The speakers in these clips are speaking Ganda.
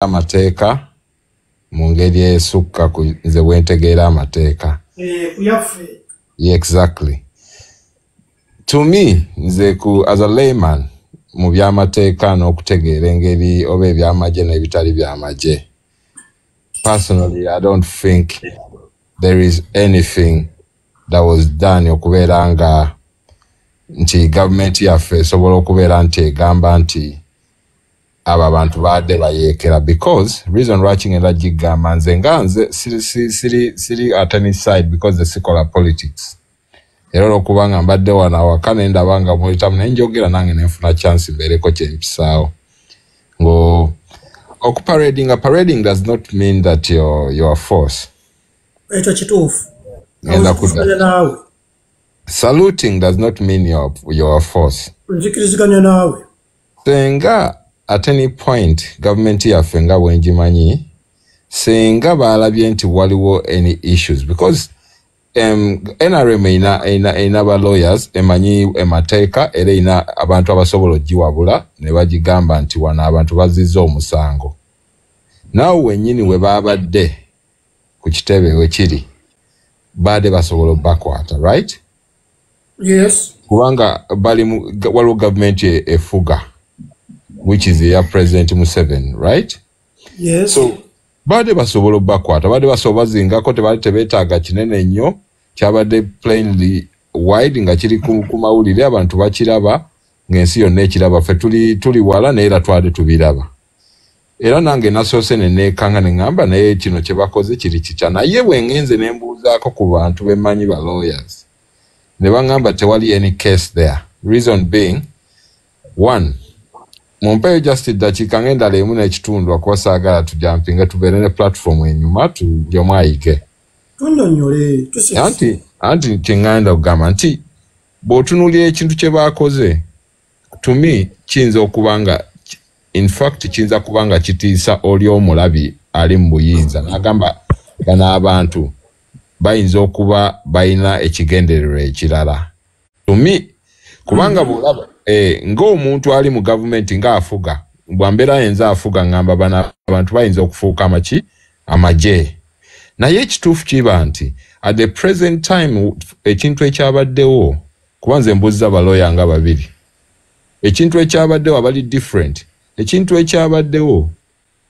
amateeka mu ngeri esukka ku nze bwentegeera amateeka. Yeah, exactly. To me, nze as a layman mu by'amateeka n'okutegeera engeri oba eby'amagye n'ebitali by'amagye. Personally, I don't think there is anything that was done okubeera nga nti government yaffe esobola okubeera nti egamba nti aba abantu baadde bayeekera, because reason lwaki ngenda gigamba nze nga nze siri at any side because sikola politics. Era olw'okubanga mbadde wano awaka ne ndaba nga mulitamu naye njogera nange ne nfuna chance mbeereko kyempisaawo. Parading does not mean that you're a force. Ekyo kituufu. Saluting does not mean you're a force. Nzikiriziganya naawe. Senga at any point government yaffe nga bwengimanyi senga baalabye nti waliwo any issues, because NRM ina ba lawyers emanyi emateeka era ina abantu abasobola ogiwabula ne bagigamba nti wana abantu bazizza omusango. Naawe wennyini we baabadde ku kitebe we kiri baade basobola bakwata, right? Yes. Kubanga waliwo government efuga, which is the President Museveni, right? Yes. So baade basobola bakwata, baade basobola zingako tebaali tebeetaaga kinene nnyo, kyabadde plainly wide nga kiri ku mawulire abantu bakiraba ng'ensi yonna ekiraba, ffe tuli wala naye era twali tubiraba. Era nange nasoose ne neekanga ne ngamba naye kino kye bakoze kiri kikya, naye bwe ngenze ne mbuuzaako ku bantu bemmanyi ba lawyers ne bangamba tewali any case there. Reason being, one, mumpeyo just dakiika ng'endala emu n'ekitundu akuba saagala tujampinga tubeere ne platform enyuma buli omu ayige. Tunnyonnyole Anti kyeŋŋenda okugamba nti bw'otunuulira ekintu kye baakoze, to me kiyinza okuba nga in fact kiyinza kuba nga kitiisa oli omulabi ali mu buyinza n'agamba bano abantu bayinza okuba bayina ekigendererwa ekirala. To me kubanga bw'olaba ng'omuntu ali mu gavumenti ng'afuga, bw'ambeera yenza afuga ngamba bano abantu bayinza okufuuka amagye. Naye ekituufu kiba nti at the present time ekintu ekyabaddewo, kuba nze mbuuza baloya nga babiri, ekintu ekyabaddewo abali different. Ekintu ekyabaddewo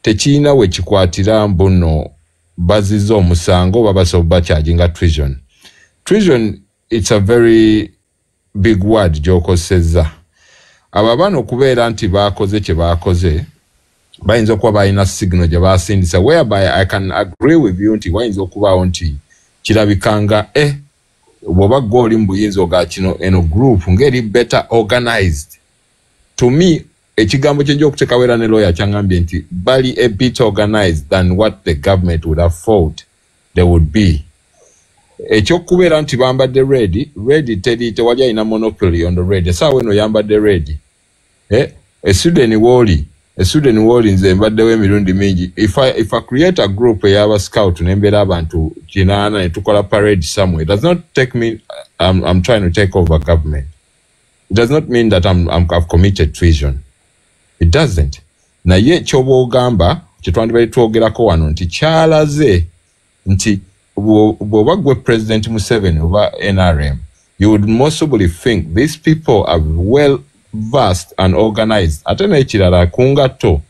tekiyina we kikwatira mbuno bazizza omusango oba basobola bakyajinga treason. Treason, it's a very big word gy'okosezza. Abo abaana okubeera nti baakoze kye baakoze bayinza okuba balina signal gye baasindisa, whereby I can agree with you nti wayinza okubaawo nti kirabikanga bw'oba gwe oli mu buyinza oga kino eno group ng'eri better organized. To me ekigambo kye gy'okuteekawo era ne lawyer kyangambye nti bali a bit organized than what the government would have thought they would be. Ekyokubeera nti bambadde red tewali alina monopoly on the red. Essaawa eno yambadde red. Esudeni wooli nze mbaddewo emirundi mingi. If I create a group ey'aba scout nembeera abantu 8 ne tukola parade somewhere, it does not take me I'm trying to take over government. It does not mean that I've committed treason. It doesn't. Naye ky'oba ogamba kyetwandibadde twogerako wano nti kyalaze nti bw'oba gwe President Museveni oba NRM, you would most probably think these people are well versed and organized. Ate n'ekirala ku ngatto,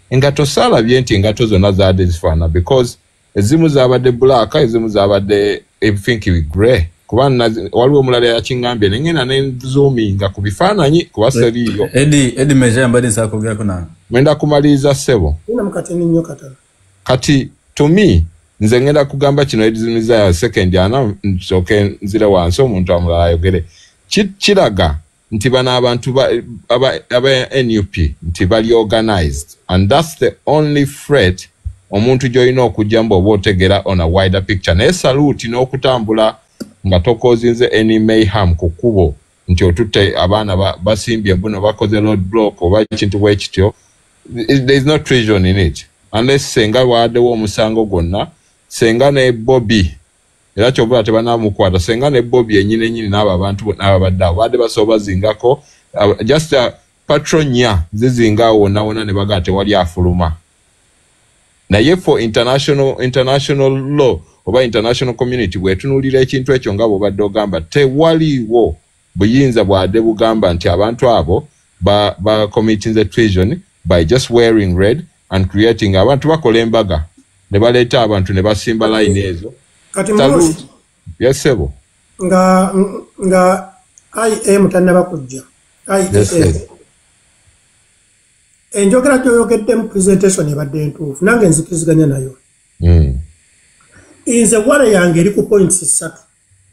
engatto saalabye nti engatto zonna zaadde zifaana, because ezimu zaabadde black, ezimu zaabadde ebinki grey. Kuba waliwo omulala yakiŋŋambye nengenda ne zoominga ku bifaananyi kuba seriiyo. Eddie Meja mbadde nsaakogerako nange. Mwenda kumaliriza ssebo. Kati to me nze ngenda kugamba kino edizimiza ya second ana nsooke nzire wansi omuntu amulala ayogere. Kiraga nti bano abantu aba NUP nti bali organized, and that's the only threat omuntu gy'olina okujjamba oba otegera on a wider picture. Naye saluti n'okutambula nga tokozinze any mayhem ku kkubo nti otutte abaana basimbye mbuno bakoze road block oba ekintu bwe kityo. There is no treason in it unless senga waaddewo omusango gwonna, senga ne Bobby era kyobula tebanamukwata, senga ne Bobby ennyini n'abo abantu n'ababadde awo baadde basobola bazingako just patronya zizinga wonna ne bagaa tewali afuluma. naye for international law oba international community bwetunulira ekintu ekyo nga bw'obadde ogamba tewaliwo buyinza bwadde bugamba nti abantu abo ba committing the treason by just wearing red and creating abantu bakola embaga ne baleeta abantu ne basimba line ezo kati mmosi yesebo nga IM tannaba kujja IM enjogera gyoyogedde mu presentation ebadde entuufu nange nzikiziganya nayo nze wala yange eri ku points 3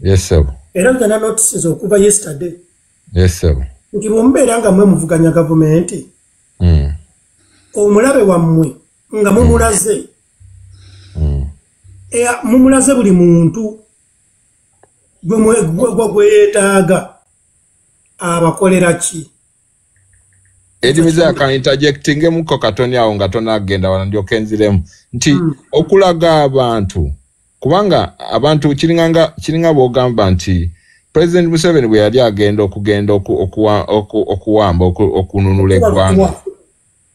yesebo era nzana notices okuva yesterday yesebo nti mumbeera nga mwe muvuganya gavumenti omulabe wammwe nga mumulaze mumulaze buli muntu gwe yeetaaga abakolera ki edimiza kan interjecting muko katoni awo nga tonagenda wala ndio kenziremu nti okulaga abantu kubanga abantu kiringa bogamba nti President Museveni bwe yali agenda okuwamba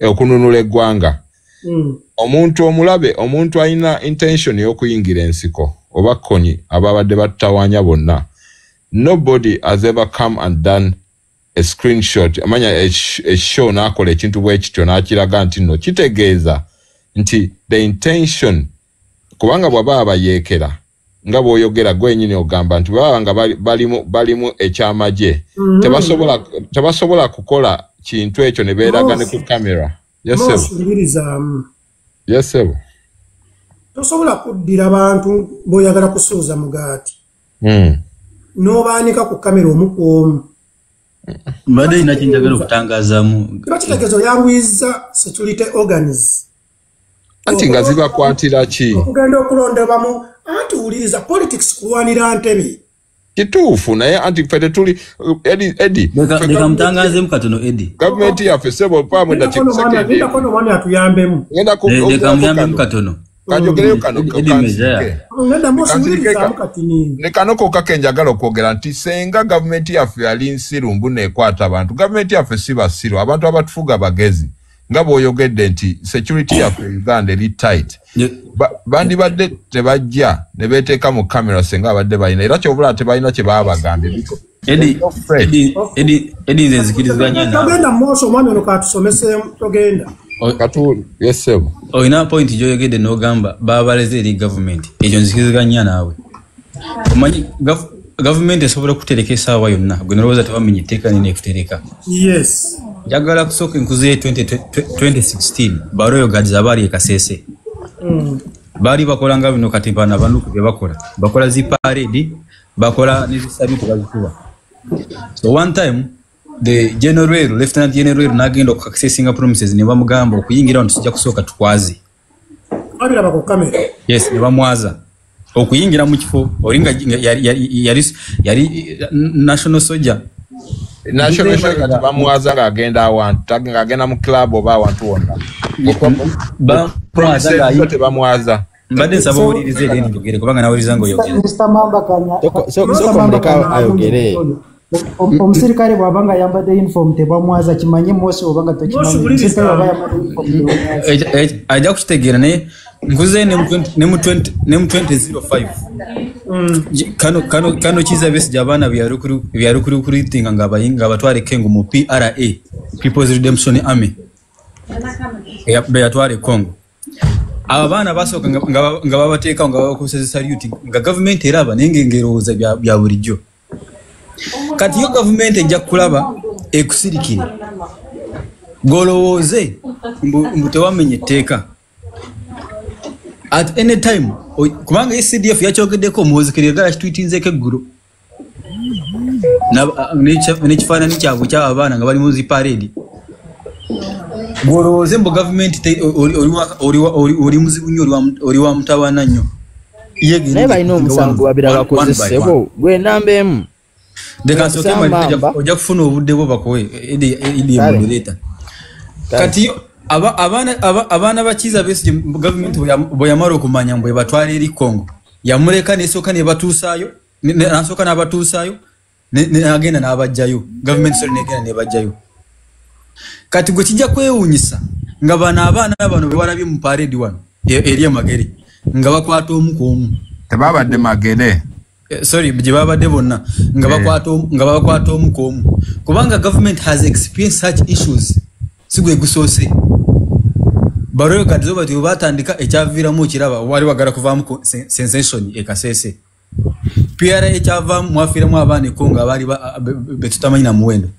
okununula eggwanga omuntu omulabe omuntu alina intention y'okuyingira ensiko oba koni ababadde battawanya bonna nobody has ever come and done a screenshot amanya a show nakola ekintu bwekityo nakiraga nti no kitegeeza nti the intention kubanga bwaba abayekera nga bw'oyogera gwenyini ogamba nti baba nga balimu ekyamaje tebasobola kukola kintu ekyo ne beeraga ne ku kamera yesebo tosobola kuddira abantu b'oyagala kusuuza mugaati n'obaanika ku kamera omu ku omu mbadde ina kinjagala okutangazaamu bakitegeeza oyanguyizza security organs anti nga zibakwatira ki okugenda okulondebamu anti wuliriza politics kulwanira ntebe kituufu naye anti fete tuli Eddie leka mutangazeemu katono Eddie gavumenti yaffe sebo pamwe ndakono mwani atuyambemu leka muyambemu katono kajogereyo kano ne kano kokka njagala okwogera nti senga gavumenti yaffe yali nsirumbu nekwata abantu gavumenti yaffe si basiru abantu abatufuga bagezi nga bw'oyogedde nti security yaffe Uganda eri tight bandi badde tebajja ne beeteeka mu kamera senga abadde balina era kyobula tebalina kye baba bagambye Eddie nze nzikiriziganya nawe togenda mooso omwami ono katusomesemu togenda katuli yesebo oyina point gyoyogedde n'ogamba baba baleze eri gavumenti ekyo nzikiriziganya naawe omanyi gavumenti esobola okutereka essaawa yonna gwe nolowooza tebamenye etteeka nini ekutereka yes njagala kusooka enkuzi ye 2016 baroyo gads abaali ekasese baali bakola nga bino kati bana banuku bye bakola ziparedi bakola nezisabitu bazikuba so one time the general lieutenant general nagenda okuaccessinga promises ne bamugamba okuyingira wano tujja kusooka tukwaze abiraba ku kamera yes ne bamwaza okuyingira mu kifo olinga yali national soldier bamwaza ng'agenda awantu ng'agenda mu club oba awantu wonna tebamwaza mbadde nsaba owulirize eri njogere kubanga nawuliriza ng'oyogere sokomuleka ayogere omusirikale bw'abanga ayambadde uniform tebamwaza kimanye Mose obanga tokimanyi ajja kukitegeera naye nkuze ne mu 2005 kano kiza besi abaana byarukuritinga nga batwale Kengo mu PRA People's Redemption Army beyatwale Congo abaana basooka nga babateeka nga bakozesa salute nga gavumenti eraba naye ng'engerowooza bya bulijjo kati yo gavumenti ejja kulaba ekusirikire golowooze mbu tewamenye etteeka at any time kubanga CDF yakyogeddeko omuwozekere gala kitwitinzeeko eggulu n'ekifaananyi kyabwe ky'abaana nga bali mu ziparedi golowooze mbu gavumenti oli muzibu nnyo oli wa mutawaana nnyo naye balina omusango babira bakozesebo gwe namba emu dekansooke ojja kufuna obudde bwo bakowe Idi moderator kati abaana bakiza besi gavumenti bwe yamala okumanya mbwe batwala eri Congo yamuleka nesooka nebatuusaayo nasooka n'abatuusaayo agenda n'abajjayo gavumenti soli negenda nebajjayo kati gwe kijja kwewuunyisa nga bano abaana bano bewalabye mu paredi wano eri amagere nga bakwata omu ku omu tebabadde magere sorry gye babadde bonna nga bakwata omu ku omu kubanga government has experienced such issues sigwe gusoose Baroyo Gadzo bati batandika ekyaviiramu kiraba wali wagala kuvaamu sensation ekasese PRA ekyava mwafiiramu abaana konga bali betutamanyi na muwendo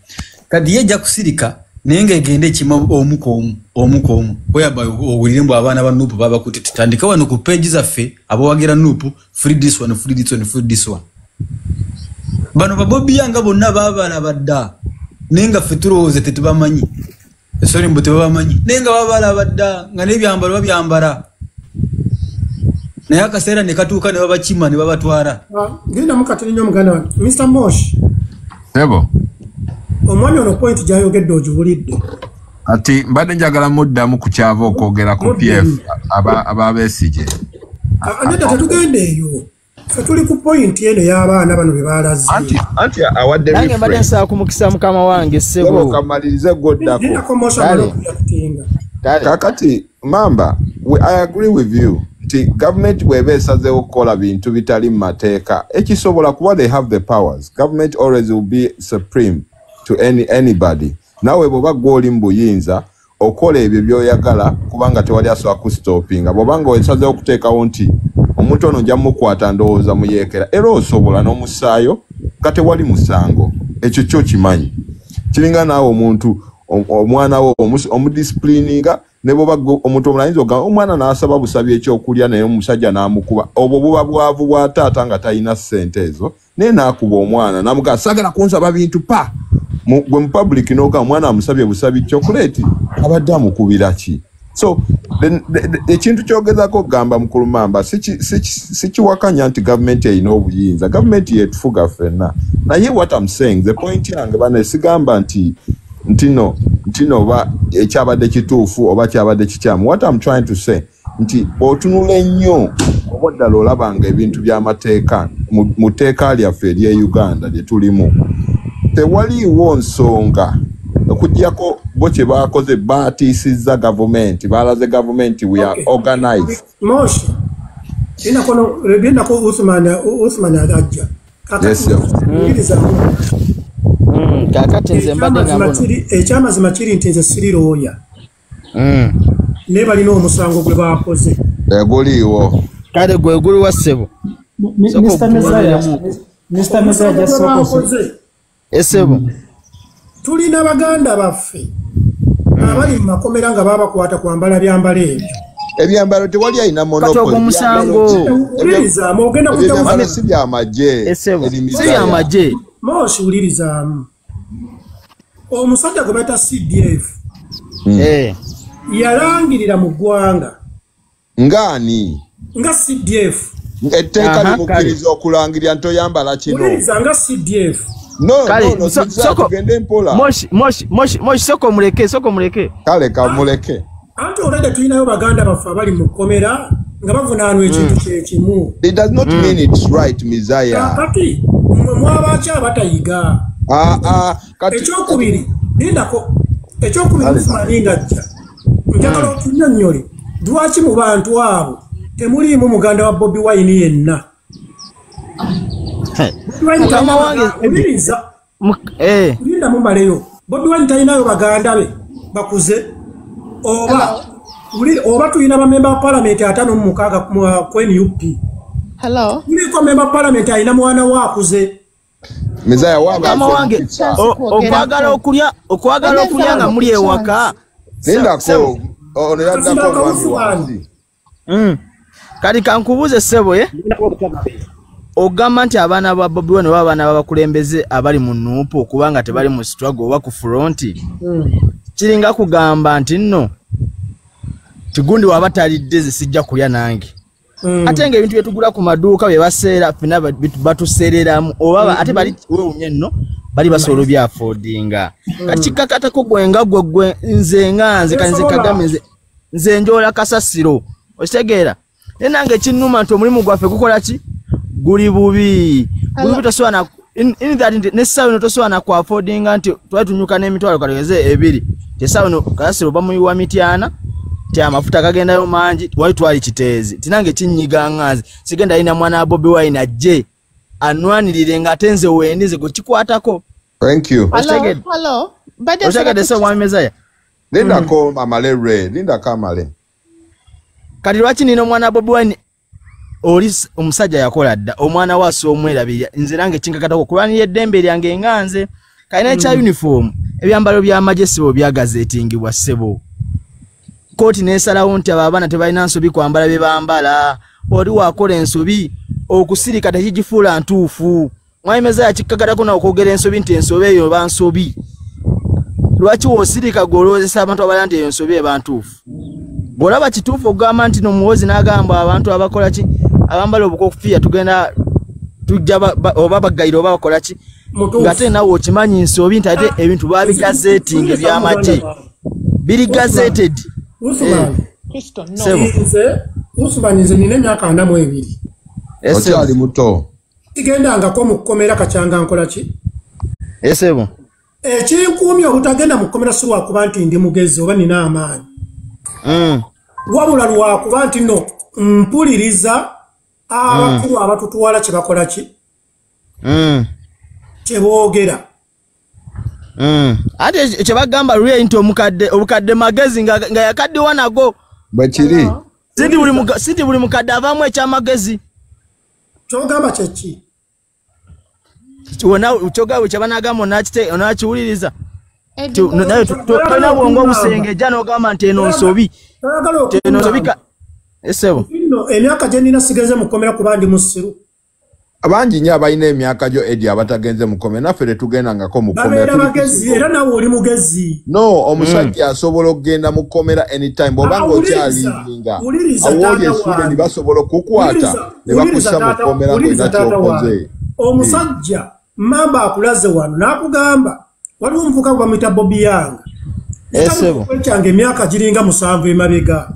kadi yejja kusirika nenga egende kima omu ku omu whereby owulirimbo abaana ba nupu baba kuti tutandika wano ku page zaffe abo wagira nupu free this one bano babobi yanga bonna babala badda nenga fituroze tetubamanyi sorry mbote babamanyi nenga babala badda nga nebyambalo babyambara naye akaseera ne katuuka ne babakima ne babatwara genda mukatini nnyo muganda wange Mr. Mosh ebo omwanya ono point gyayogedde ogibulidde ati mbadde njagala muddamu ku kyava okwogera ku PF ababesije nedda tetugende eyo fe tuli ku point eno y'abaana bano be baalaze anti awadde nange mbadde nsaa kumukisa mukama wange ssebo kamalirize goddako kutinga kakati mamba I agree with you nti government bweba esazeewo kukola bintu bitali mu mateeka ekisobola kuba they have the powers government always will be supreme to anybody nawe bwoba gwoli mu buyinza okola ebyo byoyagala kubanga tewali asobola kustopinga bwobanga osazeewo okuteekawo nti omuntu ono nja mukwata ndowooza muyeekera era osobola n'omusaayo nga tewali musango ekyo kyo kimanyi kiringa naawe omuntu omwana wo omudisipulininga ne bwoba omuntu omulayinza ogamba omwana n'asaba busabi ekyokulya naye omusajja n'amukuba obwo buba bwavu bwa taata nga talina ssente ezo naye n'akuba omwana n'amugamba sagala kunsaba bintu pa gwe mu public n'ogamba omwana amusabye busabi kyokuleeti abadde amukubira ki so ekintu kyogezako okugamba mukulu Mamba sikiwakanya nti gavumenti erina obuyinza gavumenti yetufuga ffenna naye what I'm saying the point yange bano sigamba ntino oba ekyabadde kituufu oba kyabadde kikyamu what I'm trying to say nti otunula ennyo oba ddala olabanga ebintu by'amateeka mu tteeka lyaffe ery'e Uganda lye tulimu tewaliiwo nsonga okujjako bo kye baakoze baatiisizza gavumenti baalaze gavumenti we are organized Moshi binako Usman ajja kakati nze mbadde ngambona ekyamazima kiri nti nze siri looya naye balina omusango gwe baakoze guliiwo kale gwe guli wa ssebo Mr. Messiah just esebo tulina baganda baffe abali mu makomera nga babakwata kwambala byambalo ebyo ebyambalo tewali alina monopoli musango ulirizaamu ogenda kujja si byamagye esebo si byamagye Moshi ulirizaamu omusajja gwe bayita CDF yalangirira mu ggwanga ngaani nga CDF etteeka limukkiriza okulangirira ntoyambala kino uliriza nga CDF no soko gende mpola moshi soko muleke kale kamuleke anti olede tulinayo baganda baffe abali mu kkomera nga bavunaanwa ekintu kyekimu it does not mean it's right Messiah kati mwabaki abatayiga ekyokubiri lindako ekyokubiri mufumaninga ajja njagala otunyonnyole lwaki mu bantu abo temuliimu muganda wa Bobi Wine yenna mukama wange linda mumaleyo Bobi Wine talinayo baganda be bakuze oba tulina bamemba wa palamenti 56 ku NUP tuliko memba wa palamenti alina mwana we akuze Messiah mukama wange okwagala okulya nga muli ewaka lindako ono yaddako omwami kati kankubuuze ssebo ogamba nti abaana ba Bobi Wine abaana babakulembeze abali mu nuupu kubanga tebali mu struggle oba ku fronti kiringa kugamba nti nno tigundi waba talidde zisijja kulya nange ate nga ebintu byetugula ku maduuka bye baseera fina batuseereramu oba ate bali wewumye nno bali basobola byafodinga kati kakatako gwenga gwe nze kanze Kagame nze njola kasasiro okitegeera nenange kinnuma nti omulimu gwaffe gukola ki guli bubi tosobola in that necessary tosobola ku affordinga nti twali tunyuka n'emitwalo kaleze ebiri tesawuno kasasiro bamuyiwa mityana ti amafuta kagendayo mangi wali twali kiteezi tinange kinyiga ngazi sigenda ina mwana Bobi Wine ajje anwanirire nga atenze wendize kukikwatako. Thank you. Hello. Oshagade se wamezaya. Linda ko amale re, linda kamale. Kati lwaki nino mwana Bobi Wine oli omusajja yakola dda omwana waso omwerabirya nze nange kinkakatako kulwanira eddembe lyange nganze kalina ekya uniform ebyambalo by'amajesibo byagazetingibwa ssebo kooti n'esalawo nti abaana tebalina nsobi kwambala bye bambala oli wakola ensobi okusirika tekigifuula ntuufu mwayimeza yakikkakatako nawe okwogera ensobi nti ensobi eyo bansobi lwaki wosirika gw'olowoozesa abantu abalala nti eyo ensobi eba ntuufu bw'olaba kituufu okugamba nti n'omuwozi n'agamba abantu abakola ki abambala obukofiya tugenda tujja oba bagayira oba bakola ki ngate nawe okimanyi nsobi nti ate ebintu babigazetinga ebyamagye biri gazeted. Usman nze nina emyaka 42. Okyali muto. Tigendangako mu kkomera kakyanga nkola ki? Esebo. Ekinkuumya obutagenda mu kkomera si lwakuba nti ndi mugezi oba nina amaanyi. Wabula lwakuba nti no mpuliriza abakulu abatutuwala kye bakola ki? Kye boogera. Ate kye bagamba lwe nti obukadde magezi nga yakaddiwa nago. Bakiri. Sindi buli mukadde avaamu ekyamagezi. Kyogamba kyeki? Kyogamba kyabanagamba onakiwuliriza. Naye tolina bwongo obusengejja n'ogamba nti eno nsobi. Eno nsobika. Esebo. Emyaka gye nina sigeze mu kkomera kuba ndi musiru. Abangi nnyo abalina emyaka gyo Eddie abatagenze mu kkomera naffe tetugendangako mu kkomera. Babeera bagezi era nawe oli mugezi. No, omusajja asobola okugenda mu kkomera anytime bw'obanga okyalivinga. Awoli essuude basobola okukwata ne bakussa mu kkomera ng'olina ky'okoze. Omusajja mamba akulaze wano n'akugamba waliwo omuvuka bamuyita Bobi Yang. Esebo. Kyange emyaka giringa 7 emabega.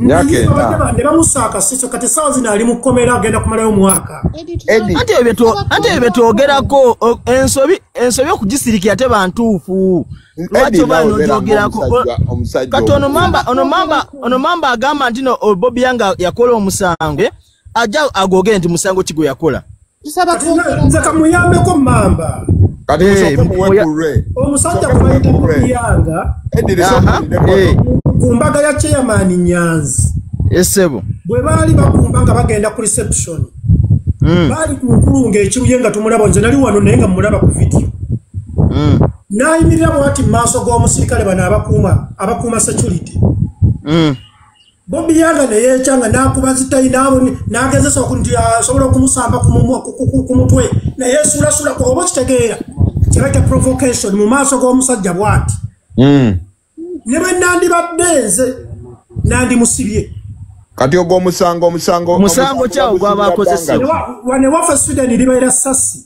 Ne bamusaaka siso kati sawa zina ali mu kkomera agenda kumalayo mwaka. Ante ebetwogerako ensobi okugisirikira te bantuufu. Lwaki bano ogyogerako? Kati ono mamba agamba nti no Bobi Yang yakola omusango ajja agogere nti musango kigo yakola. Nze kamuyambeko mamba. Kati musokomwe omusajja kubayita Bobi Yang ku mbaga ya chairman Nyanzi. Esebo. Bwe baali bakumba nga bagenda ku reception. Baali ku nkulunga ekibuye nga tumulaba nze nali wano naye nga mulaba ku video. Nayimirira bwati maaso g'omusirikale bano abakuuma security. Bobi Yang naye yekyanga n'akuba zitayi n'agezesa okunti asobola okumusamba ku mutwe naye yesuulasula oba kitegeera kireke provocation mu maaso g'omusajja bwati. Ne bwe nandibadde nze nandimusibye. Kati ogw'omusango musango kyawo gwabakozesebwa. Wane waffe Sweden libeera sasi.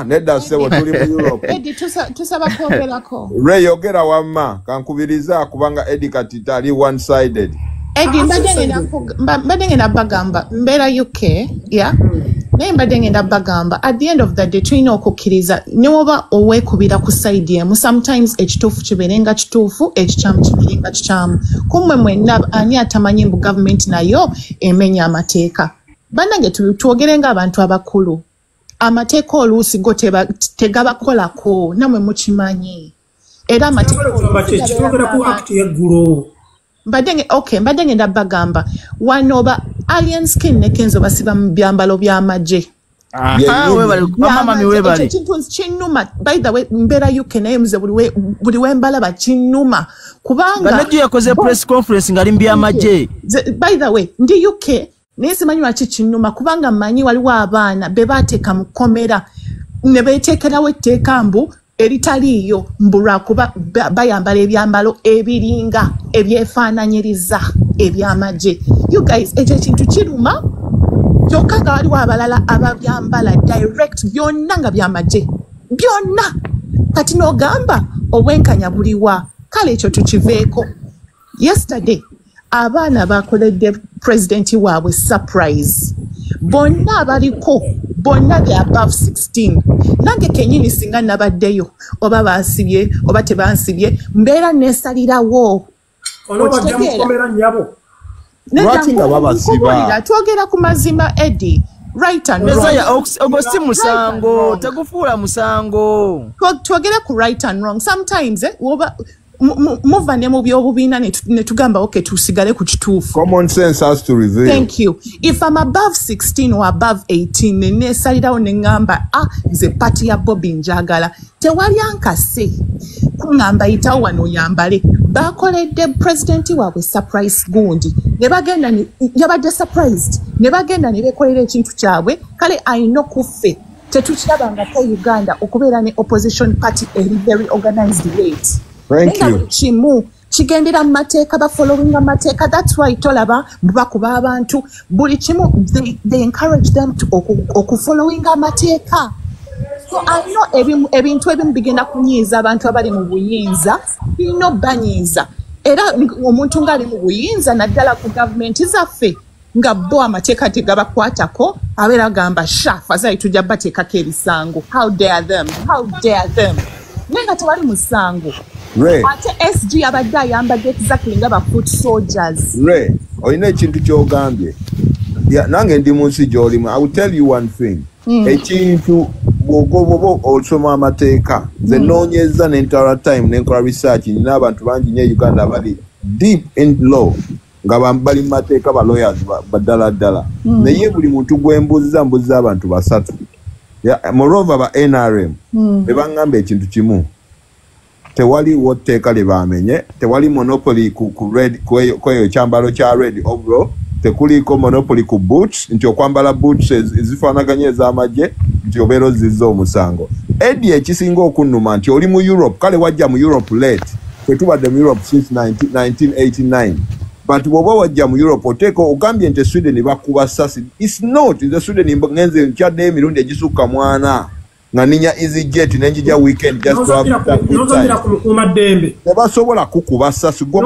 Nedda ssebo tuli mu Europe. Eddie tusaba kwogerako. Ray yogera wamma kankubiriza kubanga Eddie kati tali one sided. Eddie mbadde ngenda bagamba mbeera UK ya naye mbadde ngenda bagamba at the end of the day tulina okukkiriza ne woba oweekubira ku side emu sometimes ekituufu kibeerenga kituufu ekikyamu kibeerenga kikyamu kumwe mwenna ani atamanyi mbu gavumenti nayo emenya amateeka bannange twogerenga abantu abakulu amateeka oluusi go tegabakolako namwe mukimanyi era amateeka mbadde ngenda bagamba wano ba alien skin ne kenzo basiba mu byambalo by'amagye. Kinuma by the way mbeera UK naye muze buli wembalaba kinuma kubanga najjo yakoze press conference ngali mu by'amagye. By the way ndi UK naye simanyi lwaki kinuma kubanga mmanyi waliwo abaana be baateeka mu kkomera ne beeteekerawo etteeka mbu eritaliyo mbulwa kuba bayambala ebyambalo ebiringa ebyefaananyiriza ebyamagye. You guys ekyo ekintu kiruma kyokka nga waliwo abalala ababyambala direct byonna nga byamagye byonna kati n'ogamba obwenkanya buliwa kale ekyo tukiveeko. Yesterday abaana bakoledde presidenti waabwe surprise bonna abaliko bonna be above 16 nange kenyini singa nabaddeyo oba bansibye oba tebansibye mbeera nesalirawo twogera ku mazima Eddie right and wrong ogo si musango tegufuula musango twogere ku right and wrong sometimes oba muva ne mu byobubiina ne tugamba okay tusigale ku kituufu. Common sense has to reveal. Thank you. If I'm above 16 or above 18 ne salirawo ne ngamba nze party ya Bobby njagala tewali ankase kungamba itawo wano yambale bakoledde president waabwe surprise gundi ne bagenda yabadde surprised ne bagenda ne bekolera ekintu kyabwe kale ayino kuffe tetukirabanga ko Uganda okubeera ne opposition party eri very organized rate. Thank you. Chimu chigendera mateeka ba following mateeka. That's why tolaba bakuba abantu buli chimu they encourage them to following mateeka. So I know ebintu ebimu bigenda kunyiiza abantu abali mu buyinza bino banyiiza era omuntu ngali mu buyinza naddala ku government zaffe nga bo amateeka tegabakwatako abeera gamba fazai tujja bateekako ebisango. How dare them nenga tewali musango. Ate SG abadde ayambadde exactly nga ba foot soldiers. Oyina ekintu kyogambye nange ndi mu nsi gy'olimu. I will tell you one thing. Ekintu bwogobobo osoma amateeka nze noonyeza n'entwala time n'enkola research nina abantu bangi nnyo Uganda abali deep in law nga bali mu mateeka ba lawyers baddala ddala naye buli muntu gwembuuziza abantu basatu. Moreover ba NRM bebangamba ekintu kimu tewali wotteeka lye bamenye tewali monopoly ku red kweyo kyambalo kya red overall tekuliko monopoly ku boots nti okwambala boots ezifaanaganye ez'amagye nti obeera ozizza omusango. Eddie ekisinga okunnuma nti oli mu Europe kale wajja mu Europe late tetubadde mu Europe since 1989 but bw'oba wajja mu Europe oteeka ogambye nti Sweden bakuba ssasi. It's not nze Sweden ngenze nkyaddeyo emirundi egisukka 4 nga ninya EasyJet nenjija weekend just to have a good time. Tebasobola kukuba ssasi gwe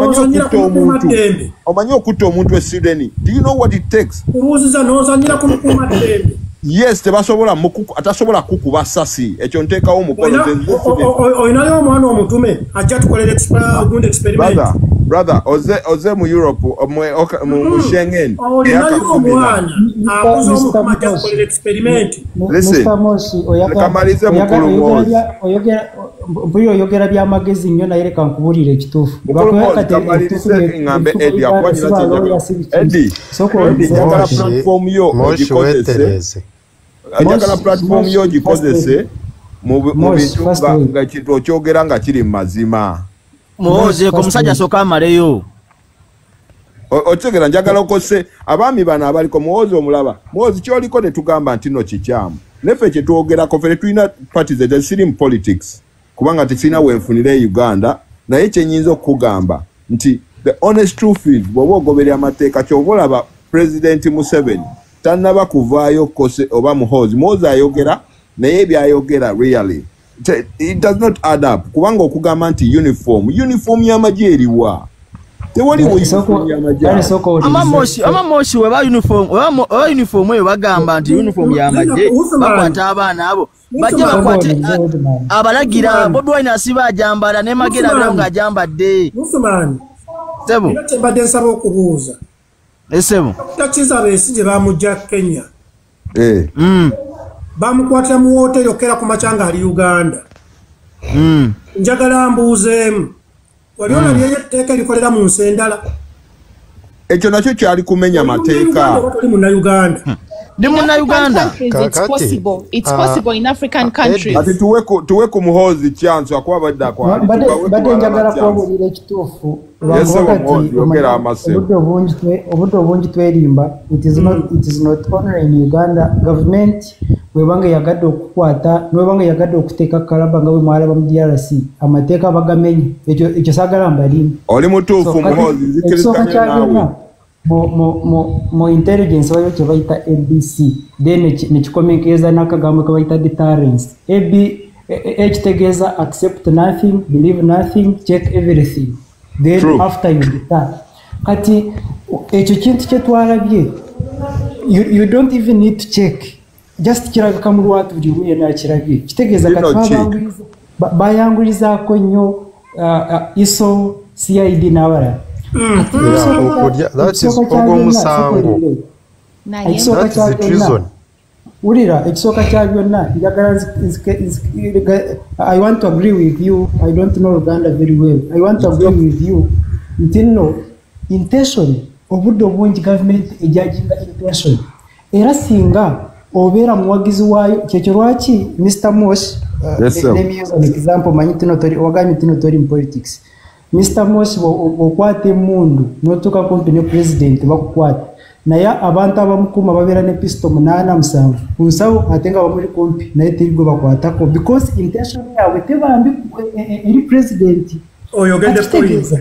omanyi okutta omuntu e Sweden. Do you know what it takes? Yes, tebasobola atasobola kukuba ssasi ekyo nteekawo omukono. Oyinayo omwana omutume ajja tukolera experiment. Brother, oze mu Europe mu Schengen. Listen, kamalize mukulu mwozi. Oyogera by'amagezi nnyo naye reka nkubulire ekituufu. Kamalize ngambe Eddie akwanyira kyajja. Eddie, njagala platform yo ogikozese. Njagala platform yo ogikozese mu bintu nga kintu okyogera nga kiri mu mazima. Muhoze ko musajja soka amareyo. Otegera njagala okose abaami bana abaliko muhoze omulaba. Muhoze kyoliko ne tugamba nti no kikyamu. Nefe kye twogerako fere tulina parties eziri mu politics. Kubanga tekina wenfunire Uganda naye kyenyinza okugamba nti the honest truth is bw'oba ogoberera amateeka ky'obolaba President Museveni tannaba kuvaayo kose oba Muhoze ayogera naye byayogera really it does not add up kubanga okugamba nti uniform y'amagye eriwa tewaliwo uniform y'amagye amamoshi weba uniform eyo bagamba nti uniform y'amagye bakwata abaana abo bajja bakwate abalagira Bobi Wine asiba ajambala ne magera bira nga ajambadde Musumani sebo mbadde nsaba okubuuza esebo takiza beesije bamujja Kenya bamukwatira mu hoteli okera ku machanga ali Uganda njagala mbuuzeemu waliona lye etteeka likolera mu nsi endala ekyo nakyo kyali kumenya mateeka Ni muna Uganda. It's possible in African countries. Ati tuwe ku Muhozi chance akwa badda kwa. Bade njagala kwabulira ekituufu. Obuto bungi twerimba. It is not only in Uganda government webanga yagadde okukwata webanga yagadde okuteeka kalaba nga we mwalaba mu DRC amateeka bagamenye ekyo sagala mbalimu. Oli mutuufu Muhozi zikiriza nawe. Mo intelligence wayo kye bayita ABC then nekikomenkeza n'akagambo ke bayita deterrence ekitegeeza accept nothing, believe nothing, check everything then after you deter kati ekyo kintu kye twalabye you don't even need to check. Just kiraga kamuru watu buriwe na kirabye. Kitegeza katwabanguriza bayanguriza nnyo ISO CID n'abara. That is Ogomusango. That is the treason. Urira ekisoka kya byonna I want to agree with you. I don't know Uganda very well. I want to agree with you. Ntino intention obudde obungi government ejajinga intention era singa obera muwagizi wayo kyekyo lwaki Mr. Mosh let me use an example manyitino tori waganyitino tori in politics. Mr. Mosh okwate mundu notoka company president bakukwata naye abantu abamukuma babera ne pistol 8 7 atenga bamuri kompi naye tirigwe bakwatako because intention yawe tebambi eri president oyogende police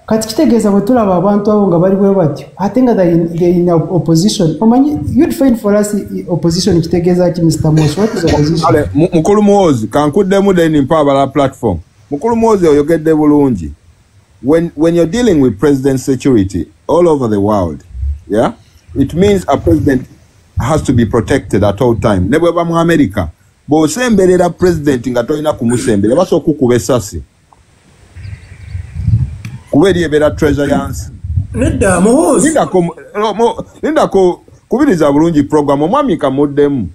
kati kitegeza bwetulaba abantu abo nga bali bwe batyo atenga they in opposition omanyi you'd find for us opposition kitegeza ki Mr. Mosh what is opposition ale mukulu muozi kankuddemu then mpabala platform mukulu muozi oyogedde bulungi when you're dealing with president security all over the world, yeah, it means a president has to be protected at all time. Nebwe ba mu America bo semberera president nga toyina kumusembera baso kukuba esasi kuberi ebera treasure yansi nedda muhozi linda ko kubiriza bulungi program omwami kamuddemu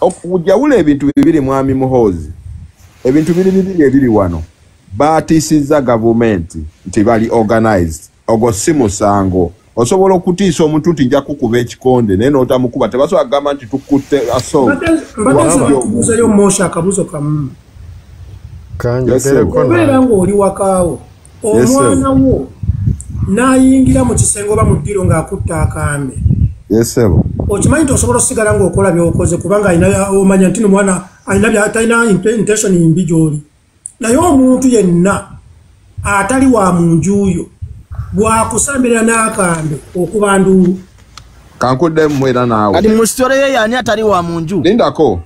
okujawula ebintu bibiri mwami muhozi ebintu bibiri ebiri wano batisiza government nti bali organized ogosimu sango osobola okutiisa omuntu nti nja kukuba ekikonde naye n'otamukuba tebasobola kugamba nti tukutte aso mbateyo Mosha akabuzo kamu obeera ng'oli wakaawo omwana wo n'ayingira mu kisenge oba mu ddiro ng'akutte akambe okimanyi nti osobola osigala ng'okola by'okoze kubanga omanya nti omwana talina intention mbi gy'oli naye omuntu yenna atali wa mu njuyo bwakusambira n'akambe okuba nduulu kankuddemu mwera naawe kati mu story ye yani atali wa mu nju lindako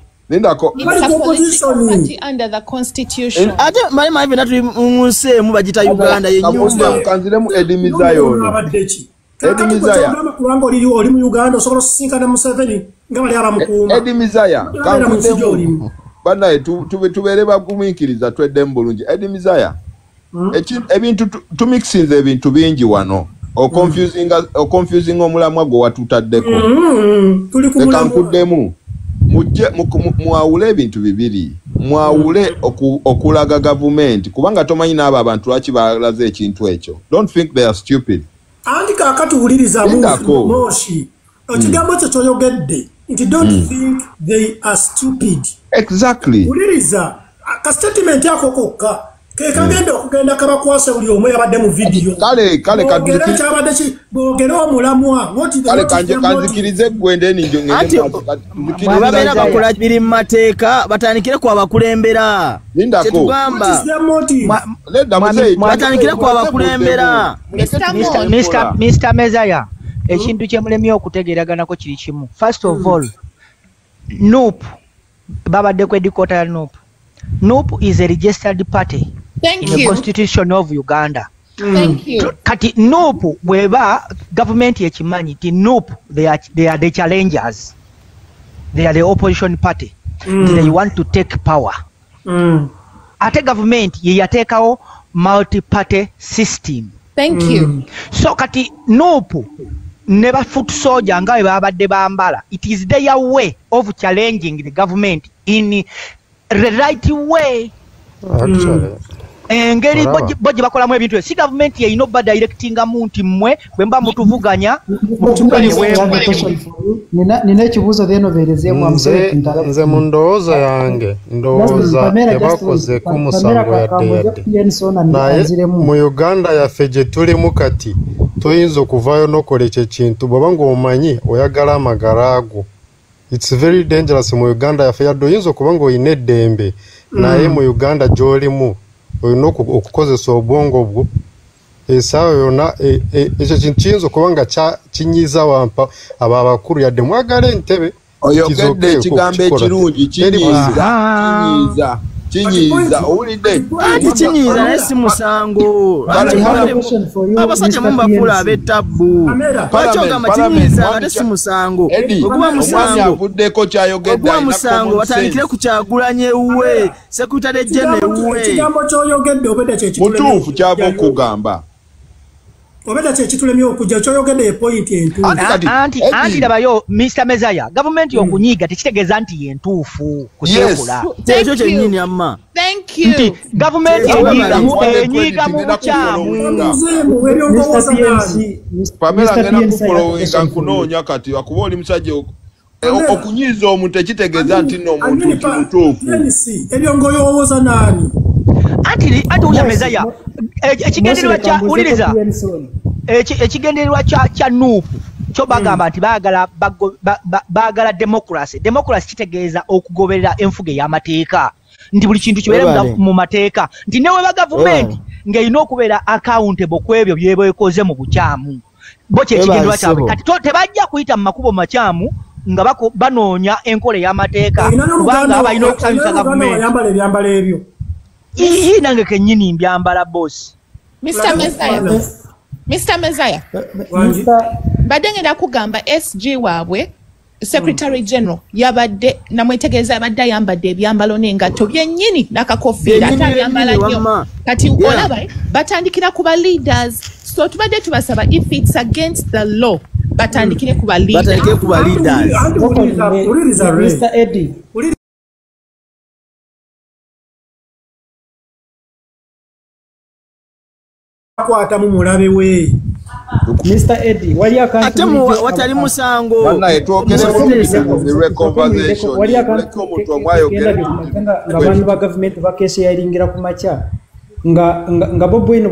ate mali bina tuli mu nsi emu bagita Uganda y'ennyumba kanziremu edimizayo kubanga oli mu Uganda osobola osisinkana Museveni nga bali abamukuuma edimizaya kankudemu banaye tubeere bagumiikiriza tweddemu bulungi edimizaya ebintu tumixinze ebintu bingi wano confusing omulamwa gwe watutaddeko kankuddemu mwawule ebintu bibiri mwawule okulaga gavumenti kubanga tomanyi n'abo abantu lwaki balaze ekintu ekyo don't think they are stupid anti kakatuwuliriza Moshi ekigambo kyo kyoyogedde nti don't think they are stupid exactly wuliriza ka statement yako kokka kagenda okugenda kabakwasa buli omu yabadde mu video kale kyabadde boogera omulamwa kale kanzikirize gwende babeera bakola biri mu mateeka batandikire ku abakulembera kyetugamba batandikire ku abakulembera Mr. Mezaya ekintu kyemulemye okutegeeraganako kiri kimu first of all NUP babadde ku edikota ya NUP is a registered party in the constitution of Uganda. Kati NUP bweba government yekimanyi ti NUP they are the challengers. They are the opposition party. They want to take power. Ate government ye yateekawo multi-party system. So kati NUP never foot soldier nga bwe babadde bambala. It is their way of challenging the government in the right way. Actually. Engeri boje bakolamu ebintu si government ye ino ba directinga muntu mmwe bwemba mutuvuganya nina ekibuuzo byenovereze mu amusore nze mu ndowooza yange ndowooza tebakoze ku musango ya deedi naye mu Uganda yaffe gye tulimu kati toyinza okuvaayo n'okola ekyo ekintu bw'oba ng'omanyi oyagala amagara ago. It's very dangerous mu Uganda yaffe yadde oyinza okuba ng'olina eddembe naye mu Uganda gy'olimu olina okukozesa obwongo bwo esaawa yonna ekyo kintu kiyinza okuba nga kinyiza wampa abo abakulu yadde mwagala entebe oyogedde ekigambo ekirungi kinyiza Kinyiza owulidde ati kinyiza naye si musango abasajja mumbafuula ab'ettabu lwaki ogamba kinyiza ate si musango omwami avuddeko kyayogedde ogwa musango batandikire ku Kyagulanyi ewuwe sekutale jene ewuwe ekigambo ky'oyogedde obedde kyekitulemye mutuufu kyava okugamba obedde kyekitulemye okujja ky'oyogedde ye point entuufu anti labayo Mr. Mezaya gavumenti okunyiiga tekitegeeza nti ye ntuufu kuseekula ekyo kyennyini amma nti gavumenti enyiiga mu bukyamu Pamela ngena kufolowinga nkunoonya kati akuba oli musajja okunyiiza omuntu ekitegeeza nti nno omuntu nti mutuufu ebyo ng'oyowooza naani anti ulya Mezaya ekigendererwa kya uliriza ekigendererwa kya nuupu kyo bagamba nti baagala democracy kitegeeza okugoberera enfuga ey'amateeka nti buli kintu kibeere mu mateeka nti newe ba gavumenti ng'erina okubeera accountable ku ebyo byeba ekoze mu bukyamu bo kyekigendererwa kyabwe kati tebajja kuyita mu makubo makyamu nga banoonya enkola ey'amateeka kubanga balina okusanyusa gavumenti ebyambalo ebyo iyi nange kennyini mbyambala boss Mr. Mezaya badde ngenda kugamba SG waabwe Secretary General yabadde namwetegeeza yabadde ayambadde ebyambalo n'engatto byennyini n'akakofiira ate abyambala nnyo kati olaba batandikira ku ba leaders so tubadde tubasaba if it's against the law batandikire ku ba leaders Mr. Eddie akwata mu mulabe we Mr. Eddie wali akantu ate watali musango bana etwogere mu reconversation wali akantu abantu ba government bakeshe yalingira ku macha nga Bob Wine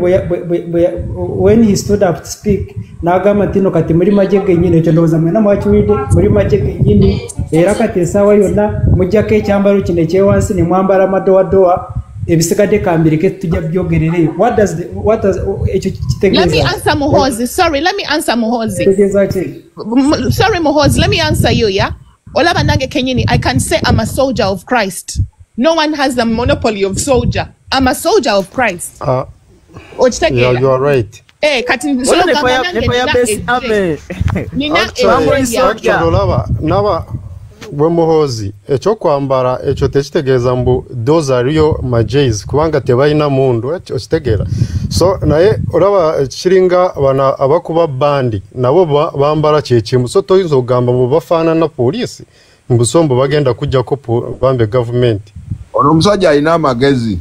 when he stood up to speak nagamba tino kati muri majege nyine ekyo ndoza mwena mwakiwide muri majege nyine era kati esawa yonna mujjako ekyambalo kino ekyewansi ne mwambala madoadoa ebisikade kambirike tujja byogerere what does ekyo kitegeeza let me answer Muhozi sorry Muhozi let me answer you yeah olaba nange kenyini I can say I'm a soldier of Christ no one has the monopoly of soldier I'm a soldier of Christ yeah you are right kati naba bwe Muhozi ekyokwambara ekyo tekitegeeza mbu those are real majays kubanga tebalina mundu okitegeera so naye olaba kiringa bana abakuba bandi nabo bambala kyekimu so toyinza okugamba mu bafaanana poliisi mbusombo bagenda kujjako bambe gavumenti ono omusajja alina amagezi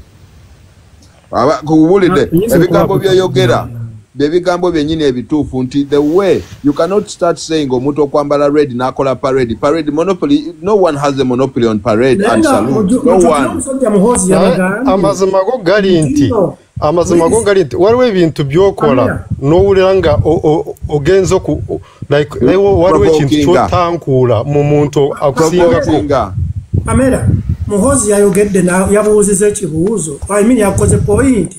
kubulidde ebigambo byeyogera bebigambo byennyini ebituufu nti the way you cannot start saying omuntu okwambala red n'akola parade monopoly no one has a monopoly on parade and salute no one amazima go gali nti waliwo ebintu byokola n'owulira nga ogenza waliwo ekintu kyotankuula mu muntu akusingako Amera Muhozi yayogedde yabuuziza ekibuuzo yakoze point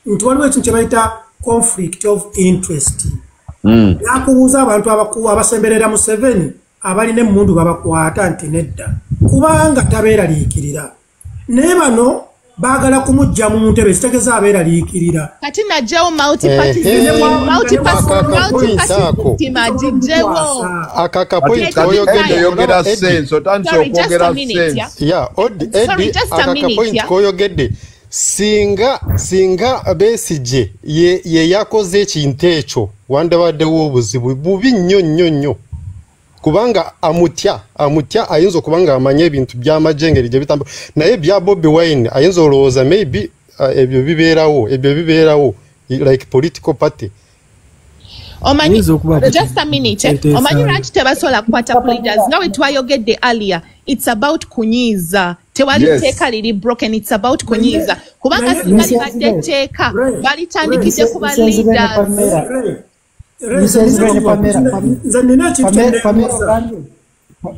nti waliwo ekintu kye bayita conflict of interest yakubuuza abantu abasemberera mu 7 abalina emmundu babakwata nti nedda kubanga tabeeraliikirira naye bano baagala kumujja mu ntebe zitegeeza abeeraliikirira kati najjawo akakapointi sense otandise okwogera sense akakapointi koyogedde singa Besigye ye yakoze ekintu ekyo wandabaddewo obuzibu bubi nnyo kubanga amutya ayinza okubanga amanye ebintu by'amajengeri gye bitambula naye bya Bobi Wine ayinza olowooza maybe ebyo bibeerawo like political party omanyi just a minute omanyi lwaki tebasobola kukwata leaders nga we twayogedde earlier it's about kunyiiza tewali teeka liri broken it's about kunyiiza kubanga singali badde tteeka balitandikidde ku ba leaders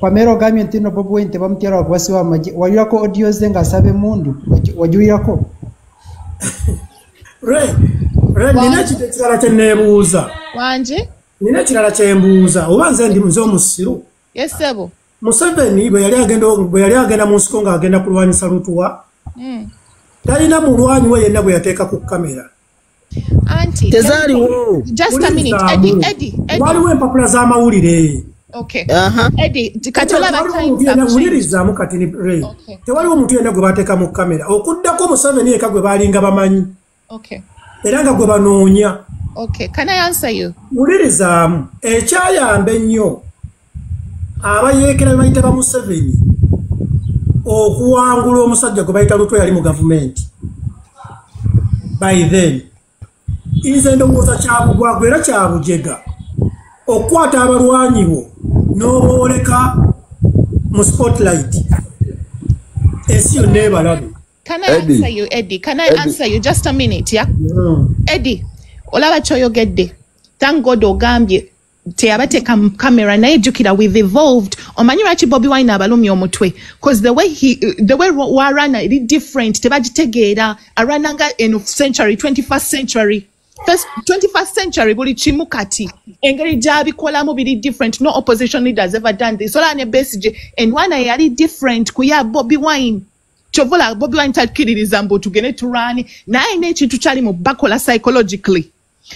Pamero ogambye nti no Bobi Wine tebamutera wakwasi w'amagye wayirako audio ze ng'asaba emmundu wagiwirako nina ekirala kye neebuuza wanje nina ekirala kye mbuuza oba nze ndi muze omusiru yesebo Museveni bwe yali agenda mu nsiko ng'agenda kulwanyisa Lutuwa talina mulwanyi we yenna bwe yateeka ku kamera. Auntie, just a minute, Eddie. Waliwo empapula z'amawulire. Okay. Eddie, katola batayinza kati ni Ray. Tewaliwo omuntu yenna gwe bateeka mu kamera. Okuddako Museveni eka gwe balinga bamanyi. Okay. Era nga gwe banoonya. Okay, can I answer you? Mulirizaamu ekyayamba ennyo abayeekera bayita ba Museveni okuwangula omusajja gwe bayita Lutwe yali mu gavumenti. By then nze ndowooza kyabugwagwa era kyabujega okukwata abalwanyi bo n'obooleka mu spotlight ensi yonna ebalabe. Can I answer you, Eddie? Can I answer you? Just a minute, yeah? Eddie, olaba choyogedde. Thank God ogambye teyabateeka mu camera naye jjukira we've evolved. Omanyi lwaki Bobi Wine abalumya omutwe? Because the way warana eri different tebagitegeera arananga in century 21st century. 21st century buli kimu kati engeri gyabikolamu biri different. No opposition leaders ever done this. Ola ne Besigye and one yali different kuya Bobi Wine. Chovola Bobi Wine takkiririza mbu tugende turani naye n'ekintu kyali mu bakola psychologically.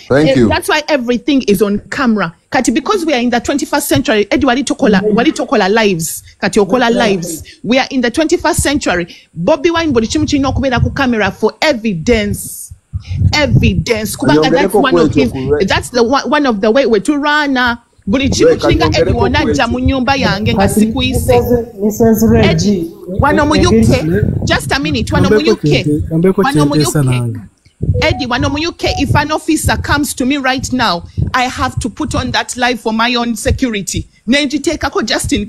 Thank you. That's why everything is on camera. Kati because we are in the 21st century, Eddie wali tokola lives. Kati okola lives. We are in the 21st century. Bobi Wine buli kimu kirina okubeera ku camera for evidence. Kubanga that's one of the way we to run. Buli kimu kiringa Eddie wona ajja mu nyumba yange nga sikuyise. Eddie, wano mu UK, just a minute, wano mu UK. Eddie, wano mu UK, if an officer comes to me right now, I have to put on that live for my own security. Nenjitekako just in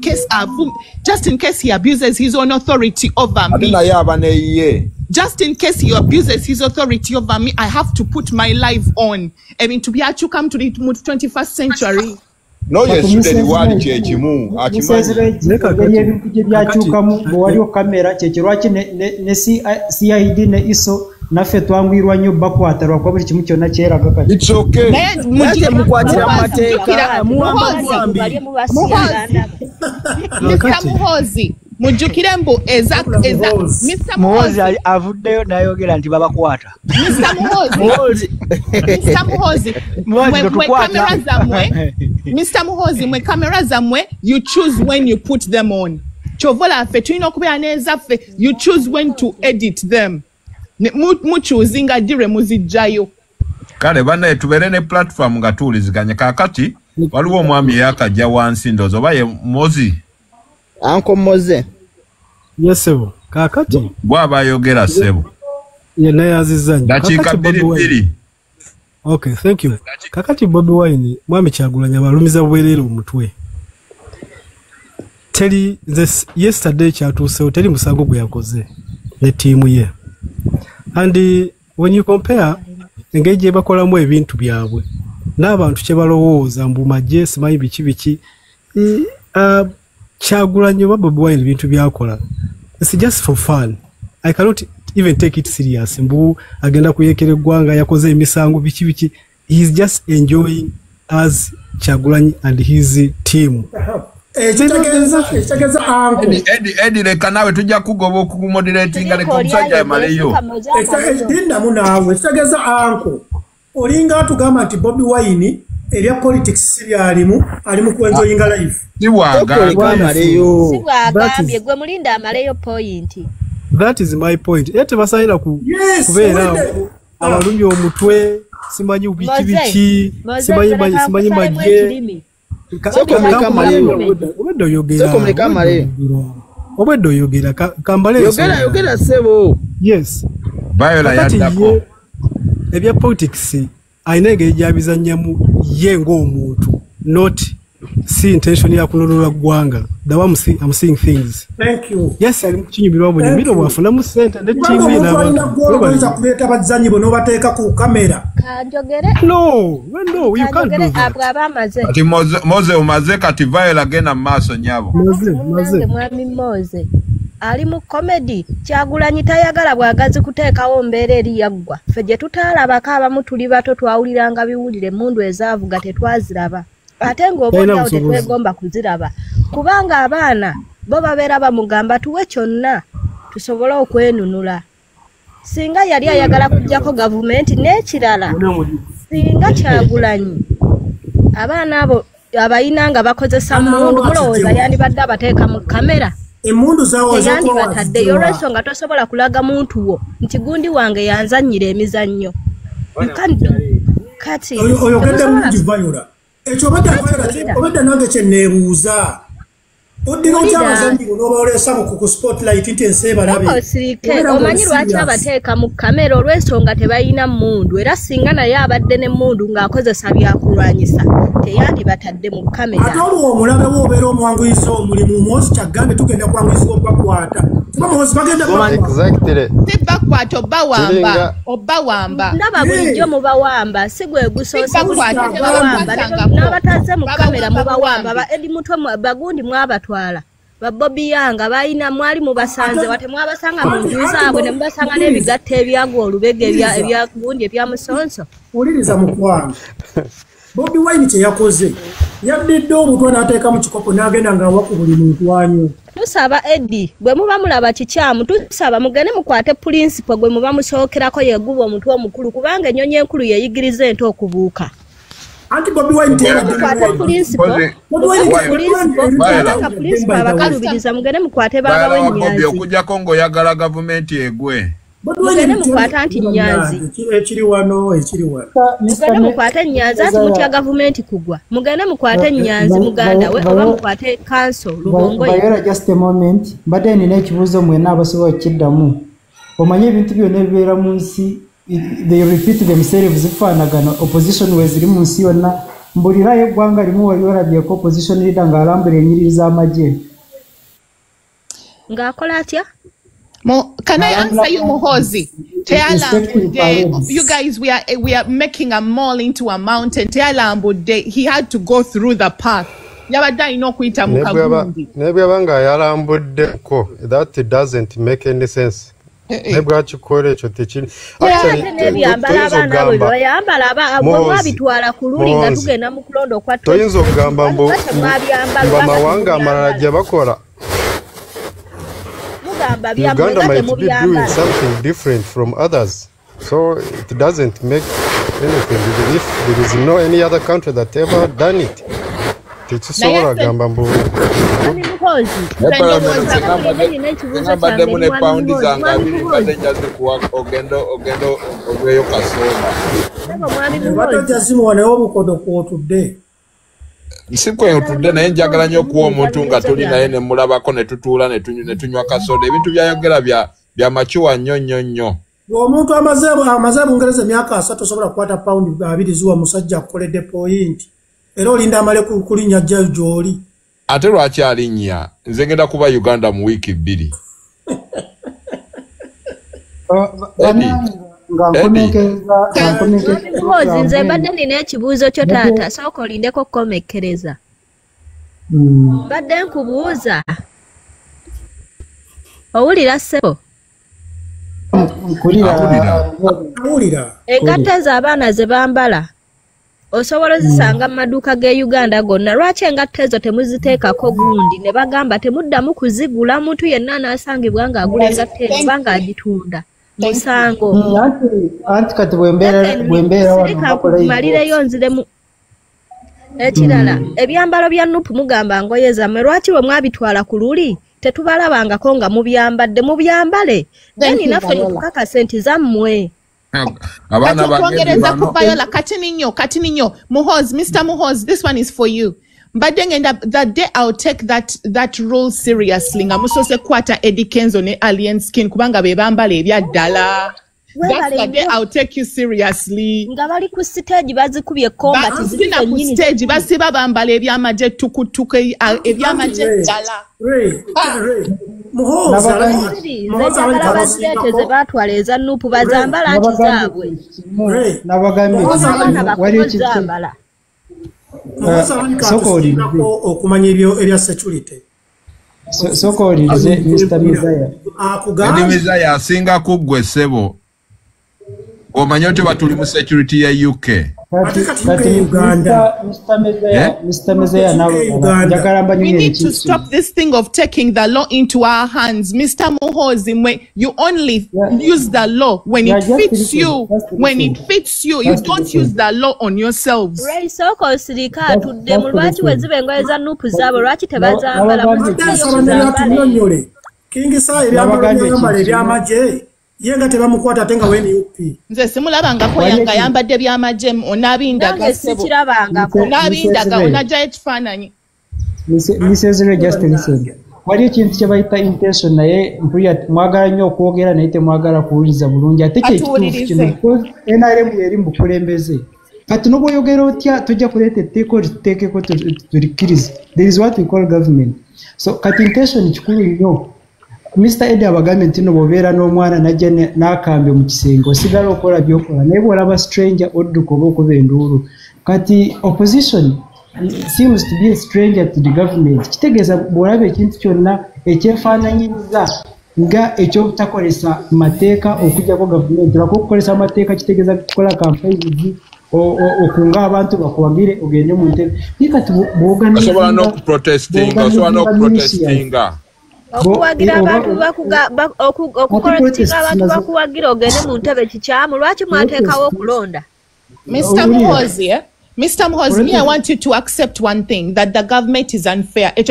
case he abuses his own authority over me. Just in case he abuses his authority over me, I have to put my life on. I mean, to be able to come to the 21st century. No, yes, you did what chechimu. CID ne ISO naffe twangwirwa nnyo bakwatarwa kwa buli kimu kyonna kyeraga kati. It's okay. Mujje mukwatira amateeka Mr. Muhozi mujjukire mbu Mr. Muhozi avuddeyo n'ayogera nti babakwata. Mr. Muhozi Mr. Muhozi mwe kamera zammwe you choose when you put them on. Chovola ffe tulina okubeera n'ezaffe you choose when to edit them. Muchuzinga dire muzijjayo. Kale bana tubeere ne platform nga tuwuliziganye kakati waliwo omwami yakajja wansi ndozo baye Mozi. Anko Moze. Yes sebo. Kakati bwaba ayogera sebo. Yena yazizanye. Dakika 2. Okay, thank you. Kakati Bobi Wine mwami Kyagulanyi abalumiza bwerere omutwe. Teri this yesterday kyatuuse teri musango gwe yakoze ne team ye. And when you compare engage bakolamu ebintu byabwe n'abantu kye balowooza mbu majje simanyi biki Kyagulanyi oba Bobi Wine ebintu byakola it's just for fun. I cannot even take it serious. Mbu agenda kuyekera eggwanga yakoze emisango biki he is just enjoying as Kyagulanyi and his team. Eddie leka nawe tujja kugoba okumoderatinga leka omusajja amaleyo. Dindamu naawe ekitegeeza anko olinga atugamba nti Bobi Wine erya politics sibyalimu alimu kwenjoyinga life. Sibwagambye gwe mulinda amaleyo point. That is my point. Ete basayira kubeera abalumya omutwe simanyi biki simanyi majje. Obedo yogera kambale yogera sebo. Yes. Bayola yaddako. Ebya politics ayina engeri gyabizannyamu ye ng'omuntu not see intention ya kunolola ggwanga. I'm seeing things. Thank you. Yes, ali mukinyumirwa mu nyumiro bwafunamu sente ne tiimu ye n'abantu kuleeta abazannyi bo n'obateeka ku kamera. Kanjogere. No, you can't do that. Ati Moze umaze kati Viola agenda mu maaso nyabo. Moze. Mwami Moze. Ali mu comedy Kyagulanyi tayagala bwagazi kuteekawo mbeera eri yaggwa. Ffe gye tutaalabako abamu tuli bato twawuliranga biwulire mundu ezaavuga tetwaziraba. Ate ng'oboddawo tetwegomba kuziraba kubanga abaana bo babeera bamugamba tuwe kyonna tusobole okwenunula. Singa yali ayagala kujjako gavumenti n'ekirala singa Kyagulanyi abaana abo abayina nga bakozesa mundu mulowooza yandibadde abateeka mu kamera emundu zaawo yandibataddeye olw'ensonga tosobola kulaga muntu wo nti gundi wange yanzannyira emizannyo kati oyogedde mungi Viola ekyo obadde nange kyenneebuuza oddira otya abazannyi n'oba oleesa ku spotlight nti ensi ebalabe omanyi lwaki abateeka mu kamera olw'ensonga tebalina mundu era singa naye abadde ne mundu ng'akozesa byakulwanyisa teyandibatadde mu kamera ate olwo omulabe woobeera omwanguyiza omulimu Muhoozi Kyagambe tugenda kwanguyizibwa obbakwata kuba Muhoozi bagenda bakwata obbawamba ndaba bulijjo mubawamba si gwe gusoose n'abataze mu kamera mubawamba ba Edi Mutwe bagundi mwabatwala ba Bobby Yanga bayina mwali mubasanze wate mwabasanga mu nju zaabwe ne mubasanga n'ebigatta ebyagwa olubege ebya gundi ebya musonso uliriza mukwano Bobby Wine kyeyakoze yaddidde omutwe n'ateeka mu kikopo n'agenda ng'awa ku buli muntu wanyu. Tusaba Eddie bwe muba mulaba kikyamu tusaba mugende mukwate principal gwe muba musookerako yeguba omutwe omukulu kubanga ennyonyi enkulu yeeyigiriza ente okubuuka. Anti Bobby Wine mukwate principal abakalubiriza mugende mukwate baaba w'ennyanzi. Okujjako ng'oyagala gavumenti egwe. Mugende mukwata anti Nyanzi ekiri wano mugende mukwate Nyanzi ati mutya gavumenti kugwa mugende mukwate Nyanzi muganda we oba mukwate council Lubongoye. Viola, just a moment mbadde nina ekibuuzo mwenna abasobola okukiddamu omanye ebintu byonna ebibeera mu nsi they repeat themselves zifaanagana opposition weziri mu nsi yonna mbulirayo eggwanga limu wali olabyeko opposition leader ng'alambula ennyiriri z'amagye ng'akola atya. Can I answer you, Muhoozi? You guys, we are making a mall into a mountain. He had to go through the path. That doesn't make any sense. Uganda might be doing something different from others, so it doesn't make anything. If there is no any other country that ever done it, Nsikwe otudde naye njagala nnyo okuwa omuntu nga tuli naye ne mulabako ne tutuula ne tunywa kasoda ebintu byayogera bya makiwa nnyo. Omuntu amaze Bungereza emyaka 3 osobola kukwata paundi 2 ziwa musajja akukoledde point era olinda amale kulinnya gy'oli. Ate lwaki alinnya nze ngenda kuba Uganda mu wiiki 2. Muhoozi nze mbadde nina ekibuuzo kyo taata sooka olindeko kukomekkereza. Mbadde nkubuuza owulira ssebo? Engatta ezo abaana ze bambala osobola ozisanga mu maduuka g'e Uganda gonna lwaki engatta ezo temuziteekako gundi ne bagamba temuddamu kuzigula muntu yenna anaasangibwa ng'agula engatta ezo kubanga agitunda musango. Anti kati bwembeera malireyo nziremu ekirala ebyambalo bya Nuupu mugamba ngoye zammwe lwaki bwe mwabitwala ku luli tetubalabangako nga mubyambadde mubyambale then naffe tukakase nti zammwe. Kwongereza ku Viola kati ninyo Muhoozi, Mr. Muhoozi, this one is for you. But then that day I'll take that rule seriously. Nga musose kwata Eddie Kenzo ne Alien Skin kubanga bebambala ebyaddala. That's the day I'll take you seriously. Nga bali ku stage bazikubye komba tizina ku stage basiba bambala ebyamaje tukutuke ebyamaje ddala. Muhoozi ze batwala eza Nuupu bazambala anti zaabwe. Nabagambye waliyo kizambala. Okumanya ebya security. Sokolirize Mr. Mizaya. Mizaya asinga kuggwe ssebo. Omanyote batuli mu security ya UK. We need to stop this thing of taking the law into our hands. Mr. Muhozi, you only use the law when it fits you. When it fits you, you don't use the law on yourselves. King Sai yenga tebamukwata atenga weni UP nze simulabanga ko yanga yambadde byamaje onabindaga sebo onabindaga onaja ekifaananyi Mrs. Just listen wali ekintu kye bayita intention naye mpuya mwagala nnyo okwogera naye temwagala kuwuliza bulungi ate kyekituufu kino NRM eri mu kulembeze kati n'obwoyogera otya tujja kuleeta etteeko lituteekeko tulikkirize there is what we call government so kati intention kikulu nnyo Mr. Eddie abagambye nti no bobeera n'omwana najja n'akambe mu kisenge osigala okola byokola naye bw'olaba stranger odduka oba okuba enduulu kati opposition seems to be a stranger to the government kitegeeza bw'olaba ekintu kyonna ekyefaananyiriza nga ekyobutakolesa mateeka okujjako gavumenti lwako okukolesa amateeka kitegeeza kukola campaigns okunga abantu bakuwagire ogende mu ntebe naye kati osobola n'okuprotestinga okuwagira abantu okukoletinga abantu bakuwagira ogende mu ntebe kikyamu lwaki mwateekawo okulonda Mr. Muhozi, me, I want you to accept one thing, that the government is unfair. That's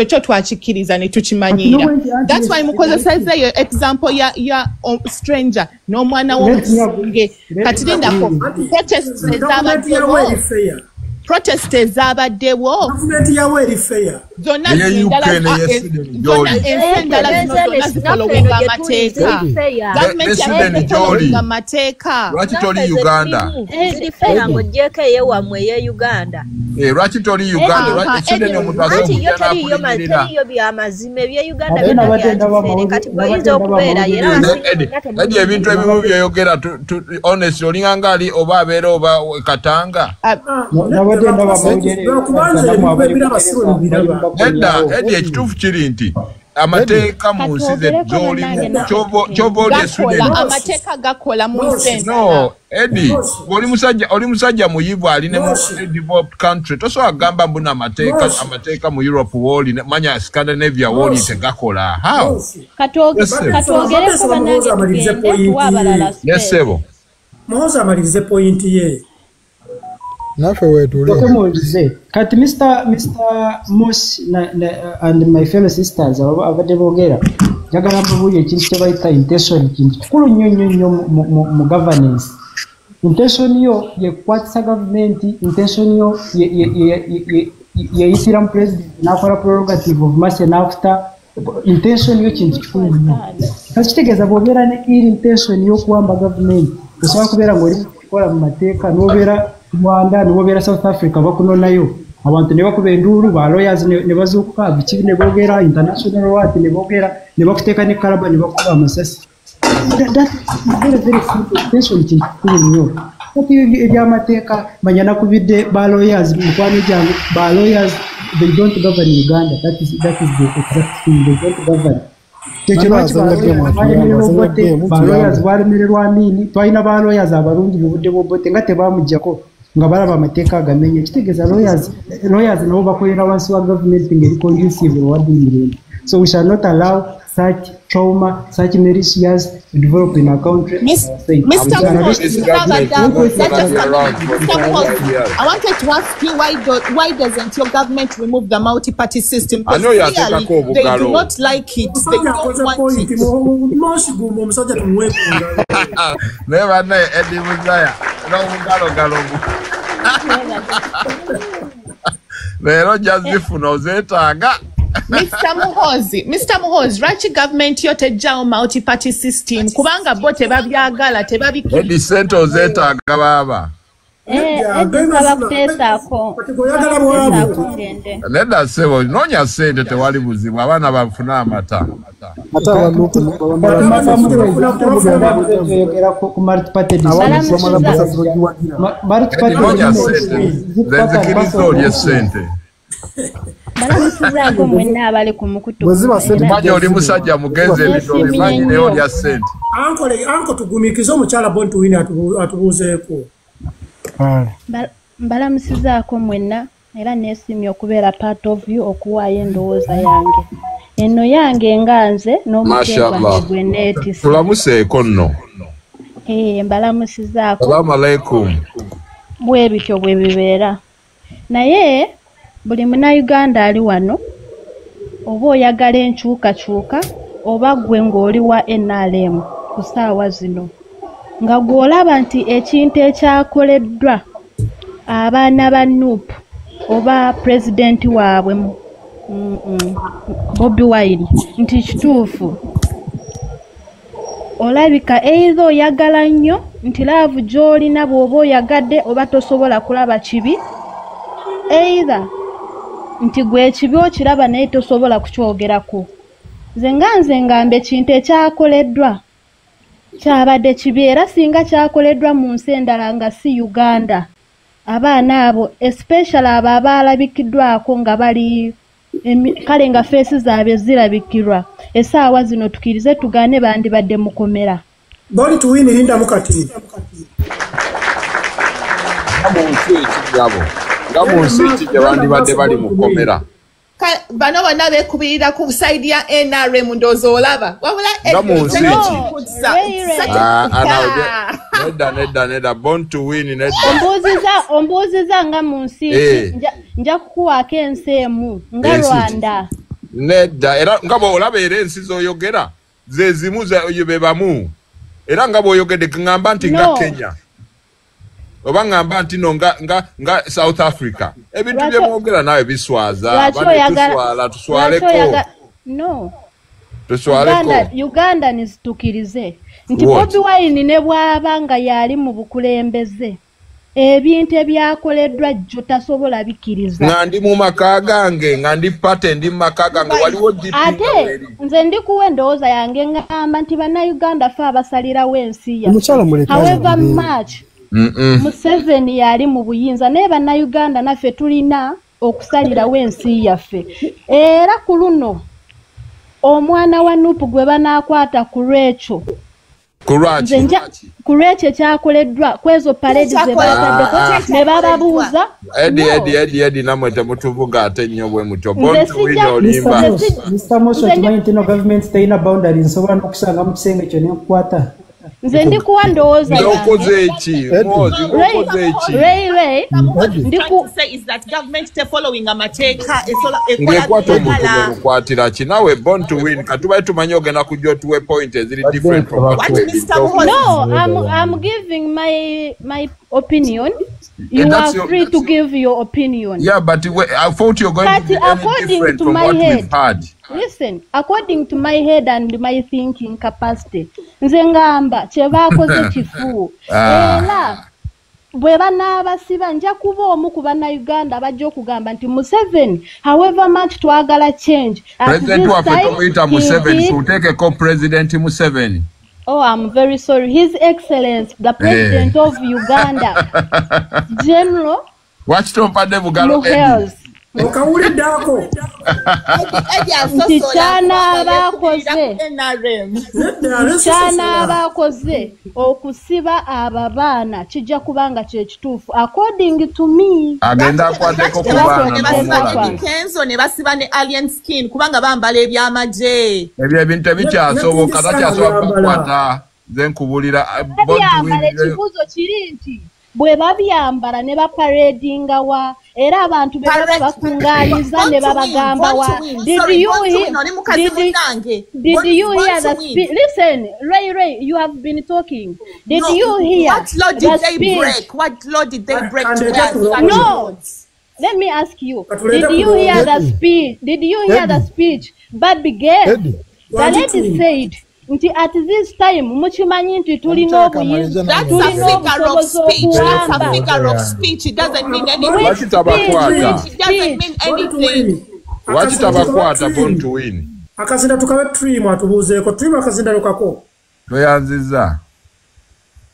why Mukoze says your example, ya stranger. No man won't protesters zabaddewo government yawe eri fair zonna zikolowanga amateeka government yawe amateeka lwaki toli Uganda ziri fair ng'ogyeko ey'ewammwe ey'e Uganda lwaki toli Uganda lwaki Sweden omuntu teriyo byamazima eby'e Uganda byonna kati bw'oyinza okubeera era edi ebintu ebimu byoyogera honest olinganga ali oba abeera oba Katanga Edi ekituufu kiri nti amateeka mu nsi ze gy'olimu ky'oba oli e Sweden amateeka gakola mu nsi no Edi oli musajja muyivu ali ne mu developed country tosobola kugamba mbuna amateeka mu Europe woli manya Scandinavia woli tegakola how katwogereko bannange tugende tuwa abalala yesebo Muhozi amalirize point ye nafe wetulize kati Mr. Moss and my fellow sisters abadde boogera njagala mbuulire ekintu kye bayita intention kintu kikulu nnyo mu governance intention yo yekwatisa government intention yo yeyitira mu president n'akola prerogative of mercy and after intention yo kintu kikulu nnyo kati kitegeeza bw'obeera ne intention y'okuwamba government osobola kubeera ng'oli kukola mu mateeka n'obeera Rwanda niwobera South Africa bakunonayo abantu ne bakuba enduulu ba lawyers ne bazuukuka bikibi ne boogera international what ne boogera ne bakuteeka ne kalaba ne bakuba amasasi that is very simple question kikulu nnyo kati ebyamateeka manya nakubidde ba lawyers mukwano gyange ba lawyers they don't govern Uganda that is the exact thing they don't govern ba lawyers balemererwa amini twalina ba lawyers abalungi mu budde bw'obote nga tebamuggyako nga balaba amateeka agamenye kitegeeza lawyers nabo bakolera wansi wa government ngeri conducive lwaddimirembe so we shall not allow such trauma such malicious to develop in our country. Mr. I wanted to ask you why doesn't your government remove the multi-party system? I know you are they do not like it. They don't want it. Never know Eddie Muzaya. No Galo. Lero jazifuna ozetaga. Mr. Muhozi, Rachi government yo tejjao multi-party system kubanga bo tebabyagala tebabikira. Edi sente ozetaga baba. Neda sebo nonya sente tewali buzibu abaana bafuna amata. balamusizaako mwenna abali ku mukutu manya oli musajja mugenzi ebidobi manyi naye olya ssente anko tugumikize omukyala Bontu Wini atubuuzeeko mbalamusizaako mwenna era neesimye okubeera part of you okuwaayo endowooza yange eno yange nga nze n'omuteekwange gwe neetisa tulamuseeko nno mbalamusizaako salaamu aleikum bwe bityo bwe bibeera naye buli munnayuganda ali wano oba oyagala enkyukakyuka oba gwe ng'oli wa NRM ku ssaawa zino nga gw'olaba nti ekintu ekyakoleddwa abaana ba NUP oba pulezidenti waabwe Bobi Wine nti kituufu olabika either oyagala nnyo nti laavu gy'olina bw'oba oyagadde oba tosobola kulaba kibi either nti gwe ekibi okiraba naye tosobola kukyogerako nze ngamba ekintu ekyakoleddwa kyabadde kibi era singa kyakoleddwa mu nsi endala nga si Uganda abaana abo especially abo abaalabikiddwako nga bali kale nga feesi zaabwe zirabikirwa essaawa zino tukirize tugaane bandibadde mukomera Bontu Wini lindamu kati nga mu nsi ekijja bandibadde bali mukomera bano bonna beekubirira ku saidi ya NRM ndowooza olaba wabula nedda Bontu Wini nedda ombuuziza nga mu nsi nja kukuwaako ensi emu nga Rwanda nedda era nga bw'olaba era ensi z'oyogera ze zimu be bamu era nga bw'oyogedde ngamba nti nga Kenya oba ngamba nti no nga South Africa ebintu bye mwogera nawe biswaza tuswaleko no tuswaleko Uganda nizitukirize nti Bobi Wine ne bw'aba nga yali mu bukulembeze ebintu ebyakoleddwa jjo tasobola bikiriza nga ndi mu maka gange nga ndi pate ndi mu maka gange waliwo ate nze ndi kuwa endowooza yange ngamba nti bannayuganda fe abasalirawo ensi yaffe however much Museveni yali mu buyinza naye bannayuganda naffe tulina okusalirawo ensi yaffe era ku luno omwana wa NUP gwe banaakwata ku lwekyo ku lwekyo ekyakoleddwa kwezo paredi ze bataddeko ne bababuuza edi namwe temutuvuga ate nnyo bwe mutyo Bontu Wini olimba Mr. Motion tumanyi nti no government terina boundaries nsobola n'okusanga mu kisenge ekyo n'enkukwata nze ndi kuwa ndowooza okoze eki ngekwata omuntu bemukwatira ki nawe Bontu Wini katubaye tumanyi ogenda kujja otuwe point eziri different from what no I'm giving my opinion. You are free to give your opinion. Yeah, but I thought you're going to be different from what we've had. Listen, according to my head and my thinking capacity, nze ngamba kyebakoze kifu era bwe banaabasiba nja kuba omu ku bannayuganda bajja okugamba nti Museveni however much twagala change President waffe tomuyita Museveni tuteekeko President Museveni. Oh, I'm very sorry. His Excellency, the President of Uganda, General Muhels. Ntikyana abakoze okusiba ababaana kijja kubanga kyekituufu according to me. Agenda akwaddeko ku baana Kenzo ne basiba ne alien skin kubanga bambala ebyamagye. Ebyo ebintu ebikyasoboka takyasobola kukwata nze nkubulira ekibuuzo kiri nti bwe babyambala ne baparadinga wa era abantu be baba bakungaanyiza ne babagamba wa did you hear the speech? Listen, Ray, you have been talking. Did you hear what law did they break? What law did they break to no. Let me ask you, did you hear the speech? Did you hear the speech Babi gave? The lady said nti at this time muchimanyi nti tulina obuyinza tulina obusobozi okuwamba. That's a figure of speech. It doesn't mean anything. It doesn't mean anything. Wakitabakwata Bontu Wini akazinda tukabe trim atubuzeeko trim akazinda lokako toyanziza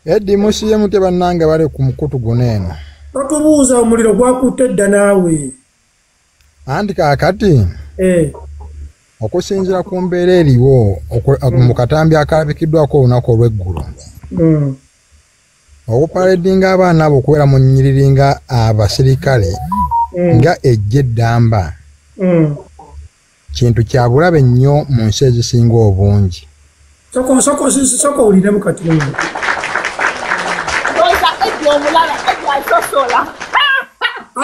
Eddi musiye mute bannange bale ku mukutu guneeno otubuuza omuliro gwakutte dda naawe Anti kakati okusinzira ku mbeera eriwo mu katambi akalabikiddwako olunaku olw'eggulu okupaledinga abaana abo okubeera mu nnyiriri nga abasirikale nga ejja eddamba kintu kya bulabe nnyo mu nsi ezisinga obungi. Soko uliremu kati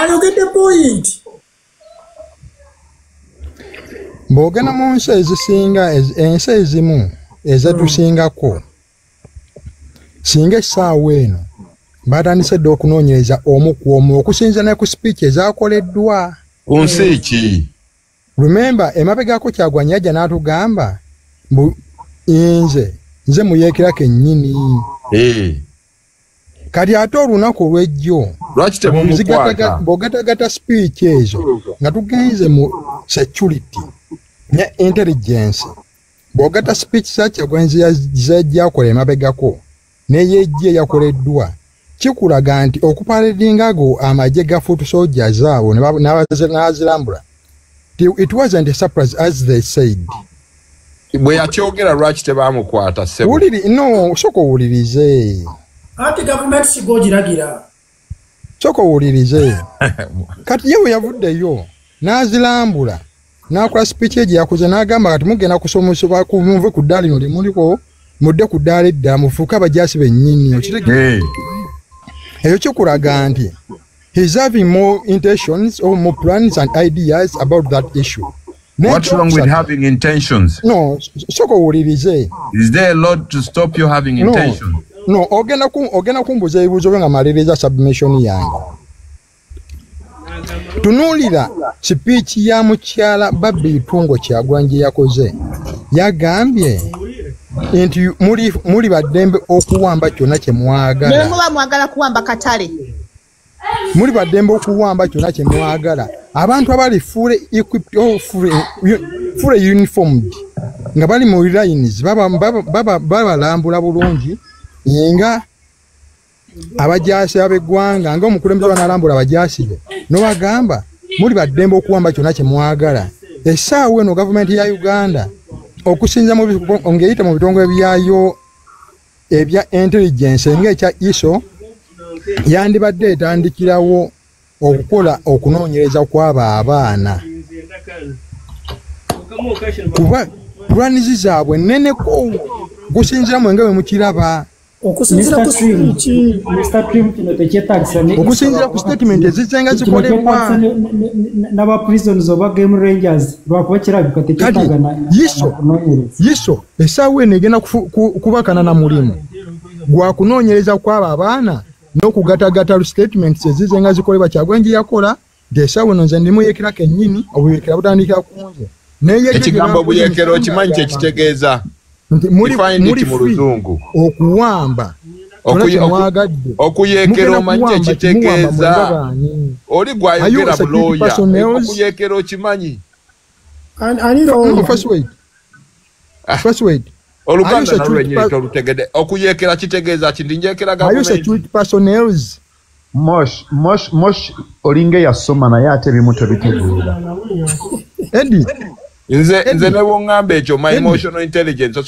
you get the point. Bw'ogenda mu nsi ezisinga ensi ezimu ezetusingako singa essaawa eno batandise dde okunoonyereza omu ku omu okusinza ne ku speech ezaakoleddwa ku nsi ki. Remember emabegako Kyagulanyi yajja n'atugamba nze muyeekera kennyini kati ate olunaku olw'ejjo bw'ogatagata speech ezo nga tugenze mu security ne intelligence bw'ogata speech za Kyagulanyi zejjakola emabegako n'eyejje yakoleddwa kikulaga nti okupaledingago amagye ga foot soldiers abo n'azirambula. It wasn't a surprise as they said. Bwe yakyogera lwaki tebaamukwata ssebo? No, soko owulirize. Ati gavumenti sigogiragira. Soko owulirize. Kati yewe yavuddeyo n'azirambula n'akola speech gye yakoze n'agamba kati mugenda kusomesebwa muve ku ddaala lino lye muliko mudde ku ddaala edda mufuuke abajaasi bennyini okitegeera. Eyo kikulaga nti he's having more intentions or more plans and ideas about that issue. What's wrong with having intentions? No, soko owulirize. Is there a lot to stop you having intentions? No, ogenda kumbuza ebibuuzo bye nga maliriza submission yange. Tunuulira speech ya mukyala Babbi Itungo Kyagulanyi gye yakoze. Yagambye nti muli baddembe okuwamba kyonna kye mwagala. Ne muba mwagala kuwamba katale. Muli baddembe okuwamba kyonna kye mwagala. Abantu abali fully equipped or fully uniformed nga bali mu lines babalambula bulungi nga abajaasi ab'eggwanga nga omukulembeze banalambula abajaasi be n'obagamba muli baddembe okuwamba kyonna kye mwagala. Essaawa eno gavumenti ya Uganda okusinza ng'eyita mu bitongole byayo ebya intelligence ng'ekya ISO yandibadde etandikirawo okukola okunoonyereza kw'abo abaana kuba pulanizi zaabwe nneneko gusinzira mu engabwe mukiraba okusinzira ku statement ezizenga zikolebwa n'aba prisons oba game rangers lwakuba kirabika tekyetaaga yiso essaawa eno egenda kubakana na mulimu gwa kunoonyereza kw'abo abaana n'okugatagata statements ezizenga zikolebwa Kyagulanyi gye yakola nti essaawa eno nze ndimuyeekera kennyini obuyeekera butandikira ku nze. Ekigambo buyeekera okimanyi kye kitegeeza? Muri mu luzungu okuwamba okuyeekera omanyi kye kitegeeza? Oli gwayogera bulooya okuyeekera okimanyi? First wait. Oluganda nalwenyini tolutegedde okuyeekera kitegeeza ki? Ndinjeekera gavumenti mosh olinga yasoma naye ate ebimu tebitegeera. Eddie nze ne bw'oŋŋamba ekyo my emotional intelligence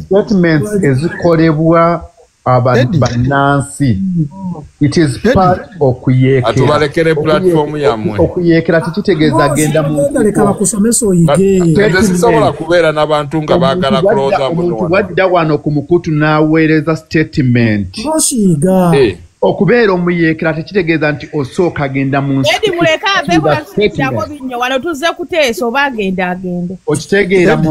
statements ezikolebwa bannansi it is part okuyeekera. Atubalekere platform yammwe. Okuyeekera tekitegeeza agenda nze sisobola kubeera n'abantu nga baagala kulowooza omuntu wadda wano ku mukutu n'aweereza statement. Okubeera omuyeekera tekitegeeza nti osooka agenda mu nsi. Muleka ave bwakitako binnyo wano tuzze kuteesa oba agenda. Okitegeera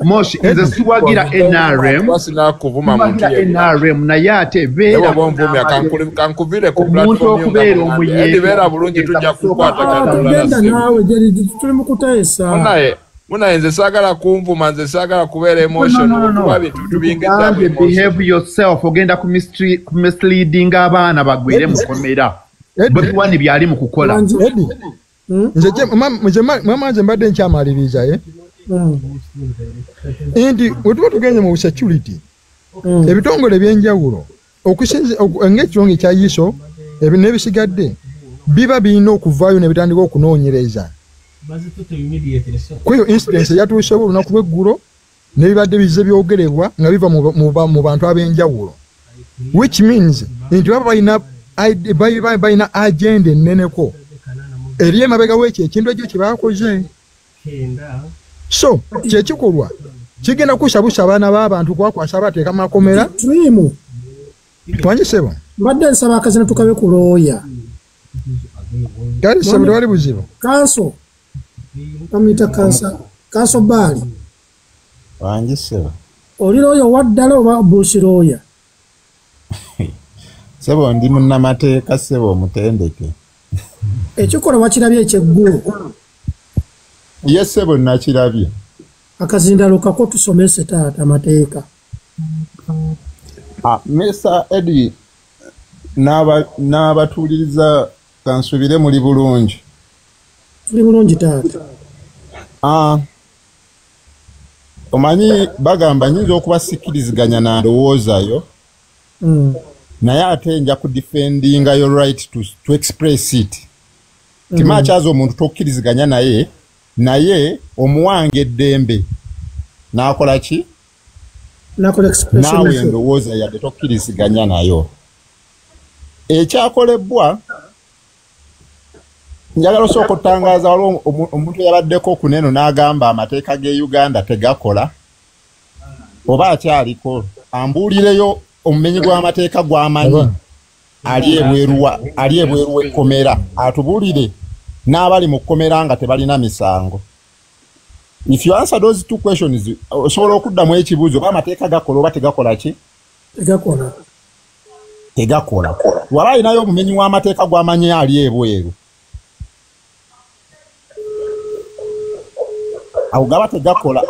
Moshi nze siwagira NRM naye ate beera kankuvire ku platform okubeera omuyeekera bulungi tujja kukwata tuli mu kuteesa. Munaye nze saagala kunvuma, nze saagala kubeera emotional kuba bintu bingiza behave yourself ogenda ku misleading abaana bagwire mu komera bwani byali mu kukola. Nze mbadde nkyamaliriza nti wetuba tugenze mu security ebitongole ebyenjawulo ng'ekirungi kya ISO n'ebisigadde biba birina okuvaayo ne bitandika okunoonyereza kweyo incidence yatuusewo olunaku lw'eggulo n'ebibadde bize byogerebwa nga biva mu bantu ab'enjawulo which means nti baba balina agenda enneneko eri emabega w'ekyo ekintu ekyo kye baakoze so kyekikolwa kigenda kusabusha abaana b'abantu kwakwasa abateeka makomera twanyisebo mbadde nsaba akazina tukabe ku looya kali sabira wali buzibu kanso kamita kanso baali wanjisebo oli looya waddala oba bushi looya sebo ndi munnamateeka sebo omutendeke ekikola wakirabye ekyeggulu ye sebo nakirabye akazindalo kako tusomese taata amateeka Mr. Eddie n'abatuuliriza kansubire muli bulungi tuli bulungi taata omanyi bagamba nyinza okubasikiriziganya na ndowoozayo naye ate nja kudefendinga your right to express it timakyaza omuntu tokkiriziganya naye omuwange eddembe n'akola ki nawe endowooza yadde tokkiriziganya nayo ekyakolebwa njagala osooka okutangaaza waliwo omuntu yabaddeko ku neno n'agamba amateeka g'e Uganda tegakola oba akyaliko ambuulireyo omumenyi gw'amateeka gw'amanyi ali ebweru w'ekkomera atubuulire n'abali mu kkomera nga tebalina misango. If you answer those two questions osobola okuddamu ekibuuzo oba amateeka gakola oba tegakola ki? Tegakola. Waba alinayo omumenyi w'amateeka gw'amanyi ali ebweru awo gaba tegakola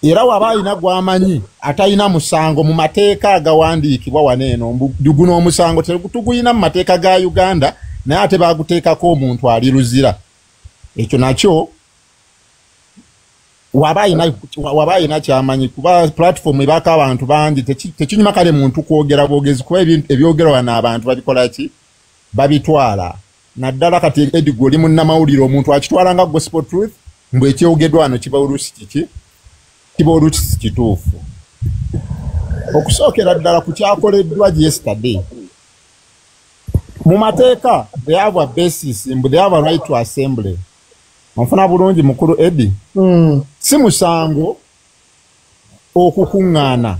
era waba alina gw'amanyi atalina musango mu mateeka agawandiikibwa waneeno guno omusango tuguyina mu mateeka ga Uganda naye ate baguteekako omuntu ali luzira ekyo nakyo waba alina kyamanyi kuba platform ebaka abantu bangi tekinyuma kale muntu kwogera bwogezi kuba ebyogerwa n'abantu babikola ki babitwala naddala kati Eddie oli munnamawulire omuntu akitwala nga gospel truth mbwe ekyogeddwa wano kiba oluusi kituufu okusookera ddala ku kyakoleddwa yesterday mu mateeka they have a basis and they have a right to assembly. Onfuna bulungi mukulu Eddie si musango okukuŋŋaana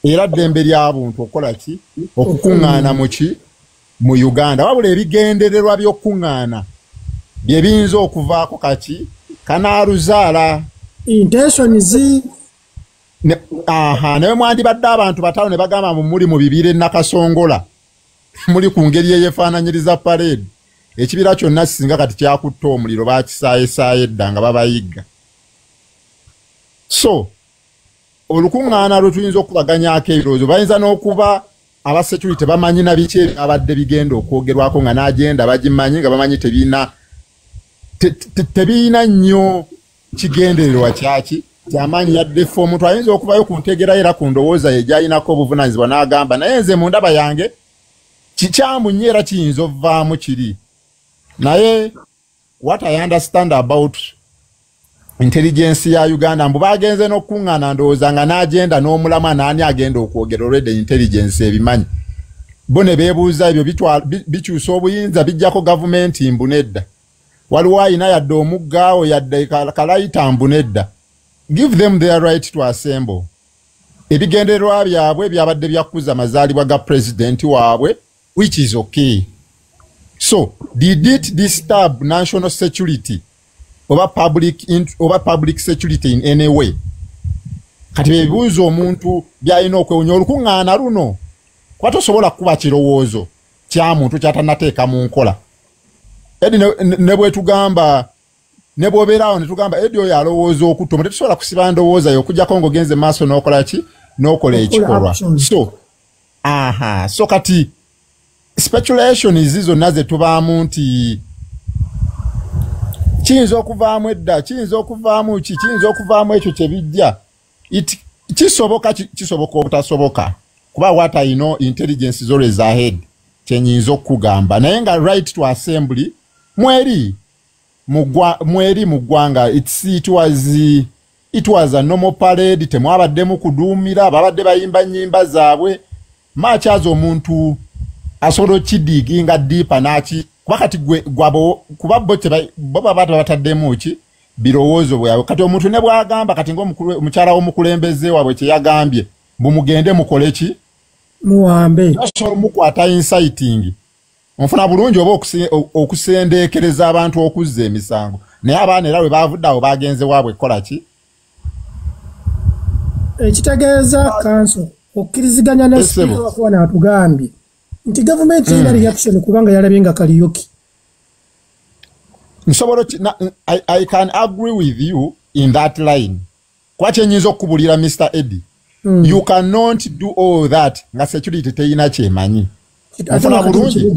era ddembe ly'abuntu okola ki okukuŋŋaana mu Uganda wabula ebigendererwa by'okukuŋŋaana bye biyinza okuvaako kaki kanaaluzaala intentions naye mwandibadde abantu bataano ne bagamba muli mu bibira Nakasongola muli ku ngeri eyefaananyiriza parade ekibira kyonna singa kati kyakutta omuliro bakisaaye edda nga babayigga so olukuŋŋaana lwetuyinza okubaganyaako ebirowoozo bayinza n'okuba aba security bamanyi na biki abadde bigenda okwogerwako nga n'agenda bagimanyi nga bamanyi tebiina nnyo kigendererwa kyaki kyamaanyi yaddefu omuntu ayinza okubayo ku ntegera era ku ndowooza ye gy'alinako obuvunaanyizibwa n'agamba naye nze mu ndaba yange kikyamu nnyo era kiyinza ovaamu kiri naye what I understand about intelligence ya Uganda mbu bagenze n'okuŋŋaana ndowooza nga n'agenda n'omulama naani agenda okwogera already intelligence ebimanyi bo ne beebuuza ebyo bikyusa obuyinza bijjako gavumenti mbu nedda waliwo ayina yadde omuggaawo yadde kalayita mbu nedda give them their right to assemble ebigendererwa byabwe byabadde byakkuza amazaalibwa ga president waabwe which is okay. So did it disturb national security over public security in any way? Kati bebuuza omuntu byalina okwewunya olukuŋŋaana luno kuba tosobola kuba kirowoozo kya muntu kyatanateeka mu nkola. Edi ne bwetugamba ne bw'obeeraawo ne tugamba Eddie oyo alowooza okutta omuntu tetusobola kusiba ndowooza yo okuggyako ng'ogenze maaso n'okola ki n'okola ekikolwa. So kati speculation zonna ze tubaamu nti kiyinza okuvaamu edda kiyinza okuvaamu kiyinza okuvaamu ekyo kyebijja kisoboka obutasoboka kuba what I know intelligence is always ahead kyenyinza okugamba naye nga right to assembly mweri mugwanga it was a normal parade temwabaddemu kuduumira babadde bayimba nyimba zaabwe machazo omuntu asobola kidiginga dipa naki wakati gwabo kuba boba bataddemu ki birowoozo bwabwe kati omuntu ne bwagamba kati omukyala w'omukulembeze wabwe kye yagambye bumugende mukole ki muwambe nasobola mukwata inciting onfuna bulungi oba okusendeekereza abantu okuzza emisango naye abaana era bwe bavuddeawo bagenze waabwe kukola ki ekitegeeza kanso okkiriziganya ne speaker wakuba n'atugambye nti gavumenti erina reaction kubanga yalabye nga Kariuki. I can agree with you in that line. Kwa chenyizo kubulira Mr. Eddie. You cannot do all that nga security teina chemanyi. Mfuna bulungi.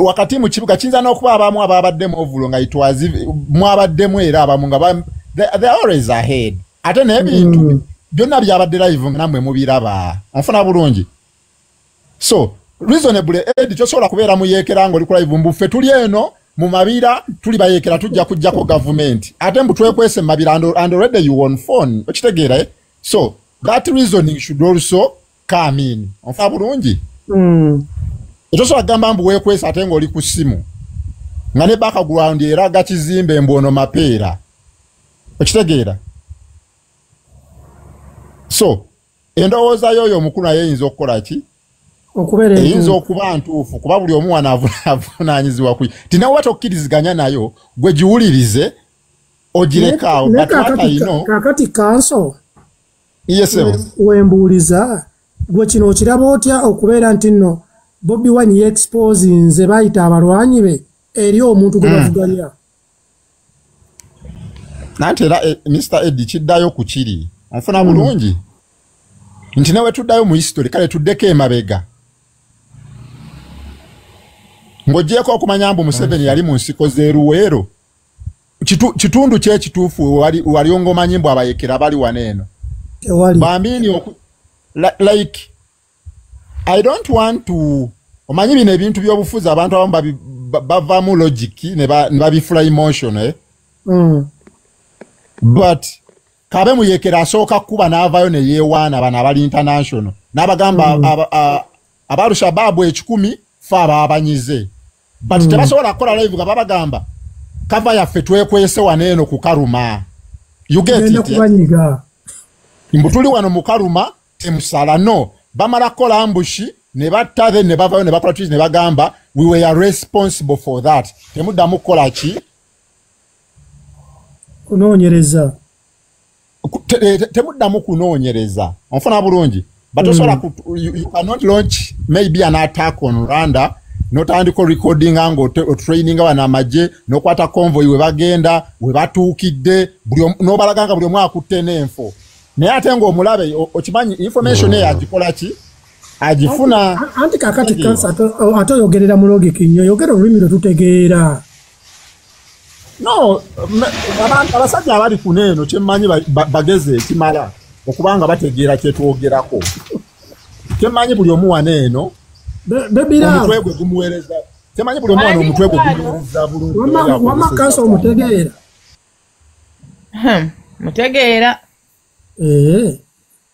Wakati mu kibuga kinza n'okuba abamu ababaddemu ovulo nga itwazi mwabaddemu era abamu nga they always ahead. Ate n'ebintu byonna byabadde live nga namwe mubiraba. Mfuna bulungi. So, reasonably, Eddie kyosobola kubeera mu yeekera ng'oli ku live mbuffe tuli eno mu mabira tuli bayeekera tujja kujjako government. Ate mbu twekwese mu mabira and already you on phone. Okitegeera eh? So, that reasoning should also come in. Onfa bulungi? Ekyosobola kugamba mbu weekwese ate ng'oli ku ssimu. Nga ne background eraga kizimbe mbono mapeera. Okitegeera? So, endowooza yoyo omukulu naye eyinza okukola ki? Okubeera eyinza okuba ntuufu kuba buli omu anavunaanyizibwa ku tinawe tokkiriziganya nayo gwe giwulirize ogirekaawo kakati kanso yesebo wembuuliza gwe kino okiraba otya okubeera nti nno Bobi Wine yeexpose nze bayita abalwanyi be eri omuntu gwe bavuganya nanti era Mr. Eddie kiddayo ku kiri onfuna bulungi nti nawe tuddayo mu history kale tuddeko emabega ng'ogyeko okumanya mbu Museveni yali mu nsiko z'eruweero kitundu kyekituufu wali ongomanyi mbu abayekera bali waneeno bambiini like I don't want to omanyi bino ebintu by'obufuzi abantu abamu bavaamu logic ne babifula emotion eh? But kabe muyekera asooka kuba n'avaayo ne yeewaana bano abali international n'abagamba abalushababu 10 fa ababanyize but tebasobola kukola live nga babagamba kava yaffe twekwese waneeno ku Karuma you get it mbutuli wano mu Karuma temusala no bamala kola ambushi ne battave ne bavaayo ne bakola twisi ne bagamba we were responsible for that temuddamu kukola ki kunoonyereza temuddamu kunoonyereza onfuna bulungi but osobola you cannot launch maybe an attack on Rwanda notandiko recording ango training wana amaje nokwata convoy we bagenda we batuukidde nobalaganga buli omwa akutte n'enfo naye ate ng'omulabe okimanyi information eyo agikola ki agifuna anti kakati kansa ate oyogerera mu logic nnyo yogera olulimi lwe tutegeera no abantu abasajja abali kuneeno kyemmanyi bageze ekimala okubanga bategeera kyetwogerako kyemmanyi buli omu waneeno omutwe gwe gumuweereza kyemmanyi buli omu wano omutwe gwe gumuweereza bulungi wama kansa omutegeera mutegeera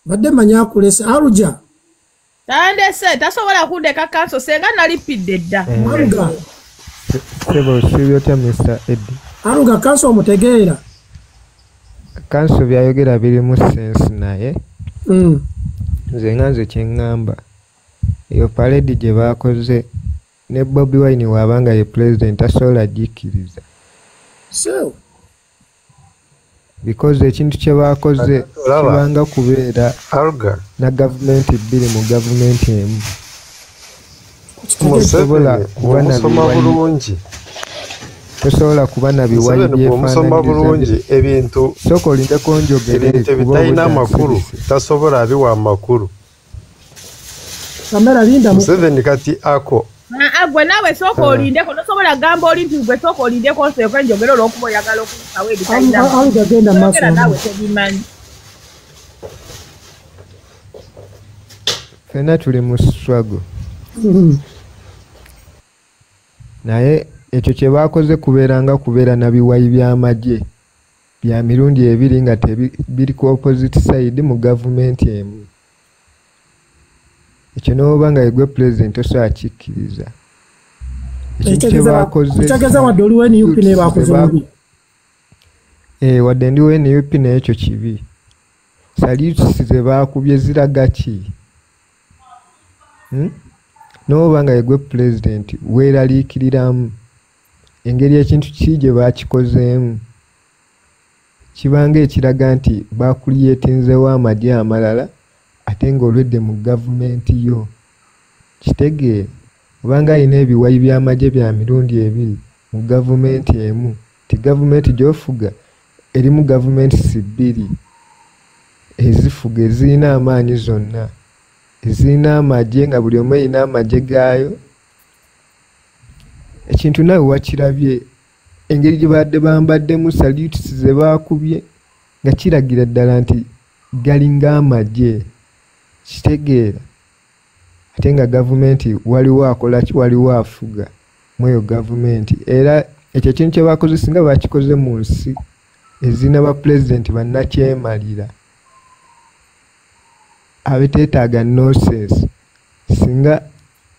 badde manya akulese aluja tandese tasobola kundeka kanso senga nalipidde dda aluga sebo sibyotya Mr. Eddie aluga kanso omutegeera kanso byayogera birimu sense naye nze nganze kyeŋŋamba eyo parade gye baakoze ne Bobi Wine waabanga ye president asobola gikkiriza so because ekintu kye baakoze kibanga kubeera na gavumenti bbiri mu gavumenti emu tosobola kuba na biwayi byefaananyiriza ebintu sooka olindeko njogere bitalina amakulu tasobola abiwa amakulu kamera linda Museveni kati ako gwe naawe sooka olindeko tosobola gamba oli nti gwe sooka olindeko nsooka njogera olw'okuba oyagala okusawo ebitayina naawe tebimanyi fena tuli mu struggle naye ekyo kye baakoze kubeera na biwayi by'amagye bya mirundi ebiri nga biri ku opposite side mu gavumenti emu. Ekyo n'oba nga yegwe president osobola kikkiriza. Ekitegeeza wadde oliwo NUP naye baakoze mubi. Wadde ndiwo NUP naye ekyo kibi. Salutes ze baakubye ziraga ki? N'oba nga yegwe president weeraliikiriramu engeri ekintu ki gye baakikozeemu kibanga ekiraga nti baakuliyetinzewo amagye amalala ate ng'olwedde mu gavumenti yo. Kitegeera obanga alina ebiwayi by'amagye bya mirundi ebiri mu gavumenti emu ti gavumenti gy'ofuga erimu gavumenti bbiri ezifuga ezirina amaanyi zonna ezirina amagye nga buli omu erina amagye gaayo. Ekintu nawe wakirabye engeri gye badde bambaddemu salutes ze baakubye nga kiragira ddala nti galinga amagye. Kitegeera ate nga gavumenti waliwo akola ki waliwo afuga mu eyo gavumenti. Era ekyo kintu kye baakoze singa bakikoze mu nsi ezirina bapulezidenti bannakyemalira abeteetaaga nonsense singa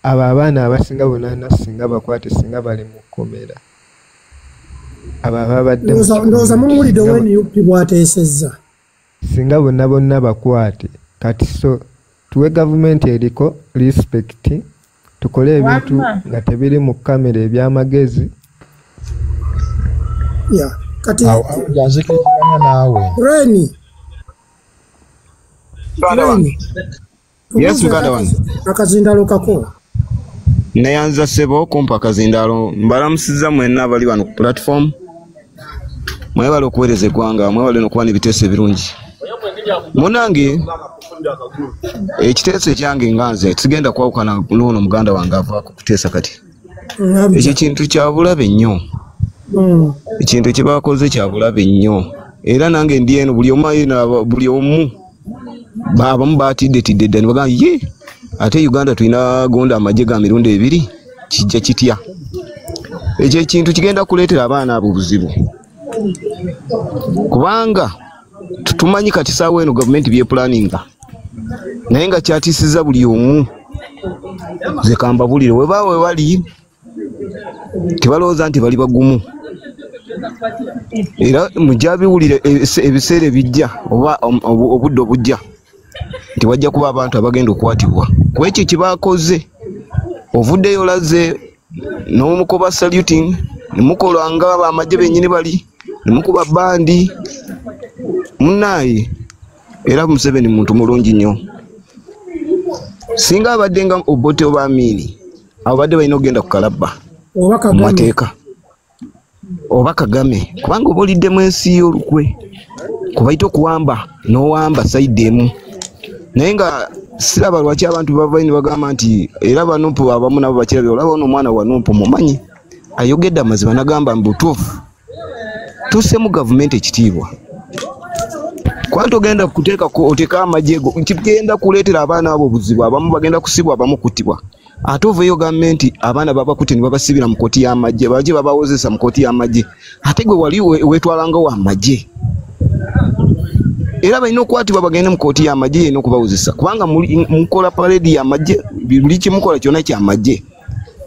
abo abaana abasinga bonna singa bakwate singa bali mu kkomera abo ababadde ndowooza mumuwulidde NUP bw'ateesezza singa bonna bakwate kati so tuwe gavumenti eriko respect tukole ebintu nga tebiri mu kamera eby'amagezi. Kati yazikiriganya naawe Reni Yes, muganda wange. Akazindalo kako. Nayanza sebo kumpa akazindalo mbalamusiza mwenna abali wano ku platform. Mwebale okuweereza eggwanga, mwebale n'okuba n'ebiteeso ebirungi. Munange ekiteeso ekyange nganze sigenda kwawukana n'ono muganda wange avaako kuteesa kati. Ekyo kintu kya bulabe nnyo. Ekintu kye baakoze kya bulabe nnyo. Era nange ndi eno buli omu abamu baatidde ddala ne bagamba ye ate Uganda tulina gonda amagye ga mirundi ebiri kijja kitya. Ekyo ekintu kigenda kuleetera abaana abo obuzibu kubanga tumanyi kati saawa eno gavumenti byepulaninga naye nga kyatiisiza buli omu. Nze kambabulire webaawe wali tebalowooza nti bali bagumu era mujja biwulire ebiseera ebijja oba obudde obujja nti wajja kuba abantu abagenda okukwatibwa ku ekyo kibaakoze. Ovuddeyo olaze n'omukoba saluting nemukola nga amagye bennyini bali nemukuba bandi munaaye. Era Museveni muntu mulungi nnyo singa abadde nga Obote oba Amini abo badde balina okugenda ku kalabba mu mateeka oba Kagame kubanga oba oliddemu ensi y'olukwe kubaita okuwamba n'owamba sayidi emu. Naye nga siraba lwaki abantu bavayo ne bagamba nti era Banupu abamu nabo bakirabye olaba ono omwana wa Nupu mumanyi ayogedde amazima nagamba mbutuufu tussemu gavumenti ekitiibwa kuba togenda kuteeka oteeka amagye go kigenda kuleetera abaana abo obuzibu. Abamu bagenda kusibwa abamu kuttibwa ate ovayo gavumenti abaana babakutte ne babasibira mu kooti y'amagye bajje babawozesa mu kooti y'amagye ate gwe wali weetwalangawo amagye. Era balina okukwatibwa bagende mu kooti y'amagye yena okubawozesa kubanga mukola paredi y'amagye buli kimukola kyonna kyamagye.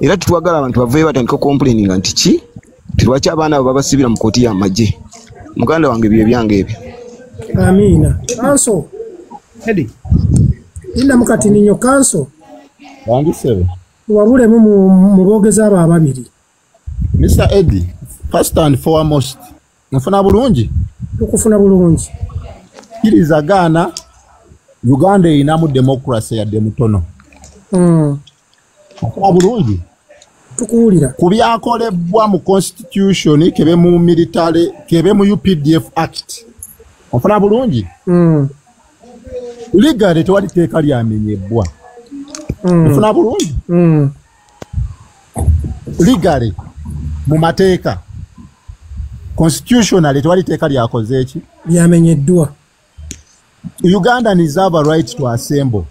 Era tutwagala abantu bavayo batandika complaininga nti ki tilwaki abaana abo babasibira mu kooti y'amagye. Muganda wange bye byange ebyo. Amina. Kanso. Hedi. Linda mukati ninyo kanso. Bandisebe. Wabule mu boogeza abo ababiri. Mr. Eddie, first and foremost, nfuna bulungi? Tukufuna bulungi. Kiriza Ghana, Uganda inamu demokrasi ya demutono. Nfuna bulungi? Tukuwulira. Kubyakolebwa mu constitution kebe mu military kebe mu UPDF Act. Nfuna bulungi? Legally tewali teeka lyamenyebwa. Nfuna bulungi? Legally mu mateeka constitutionally tewali teeka lyakoze eki lyamenyeddwa. Ugandans have a right to assemble.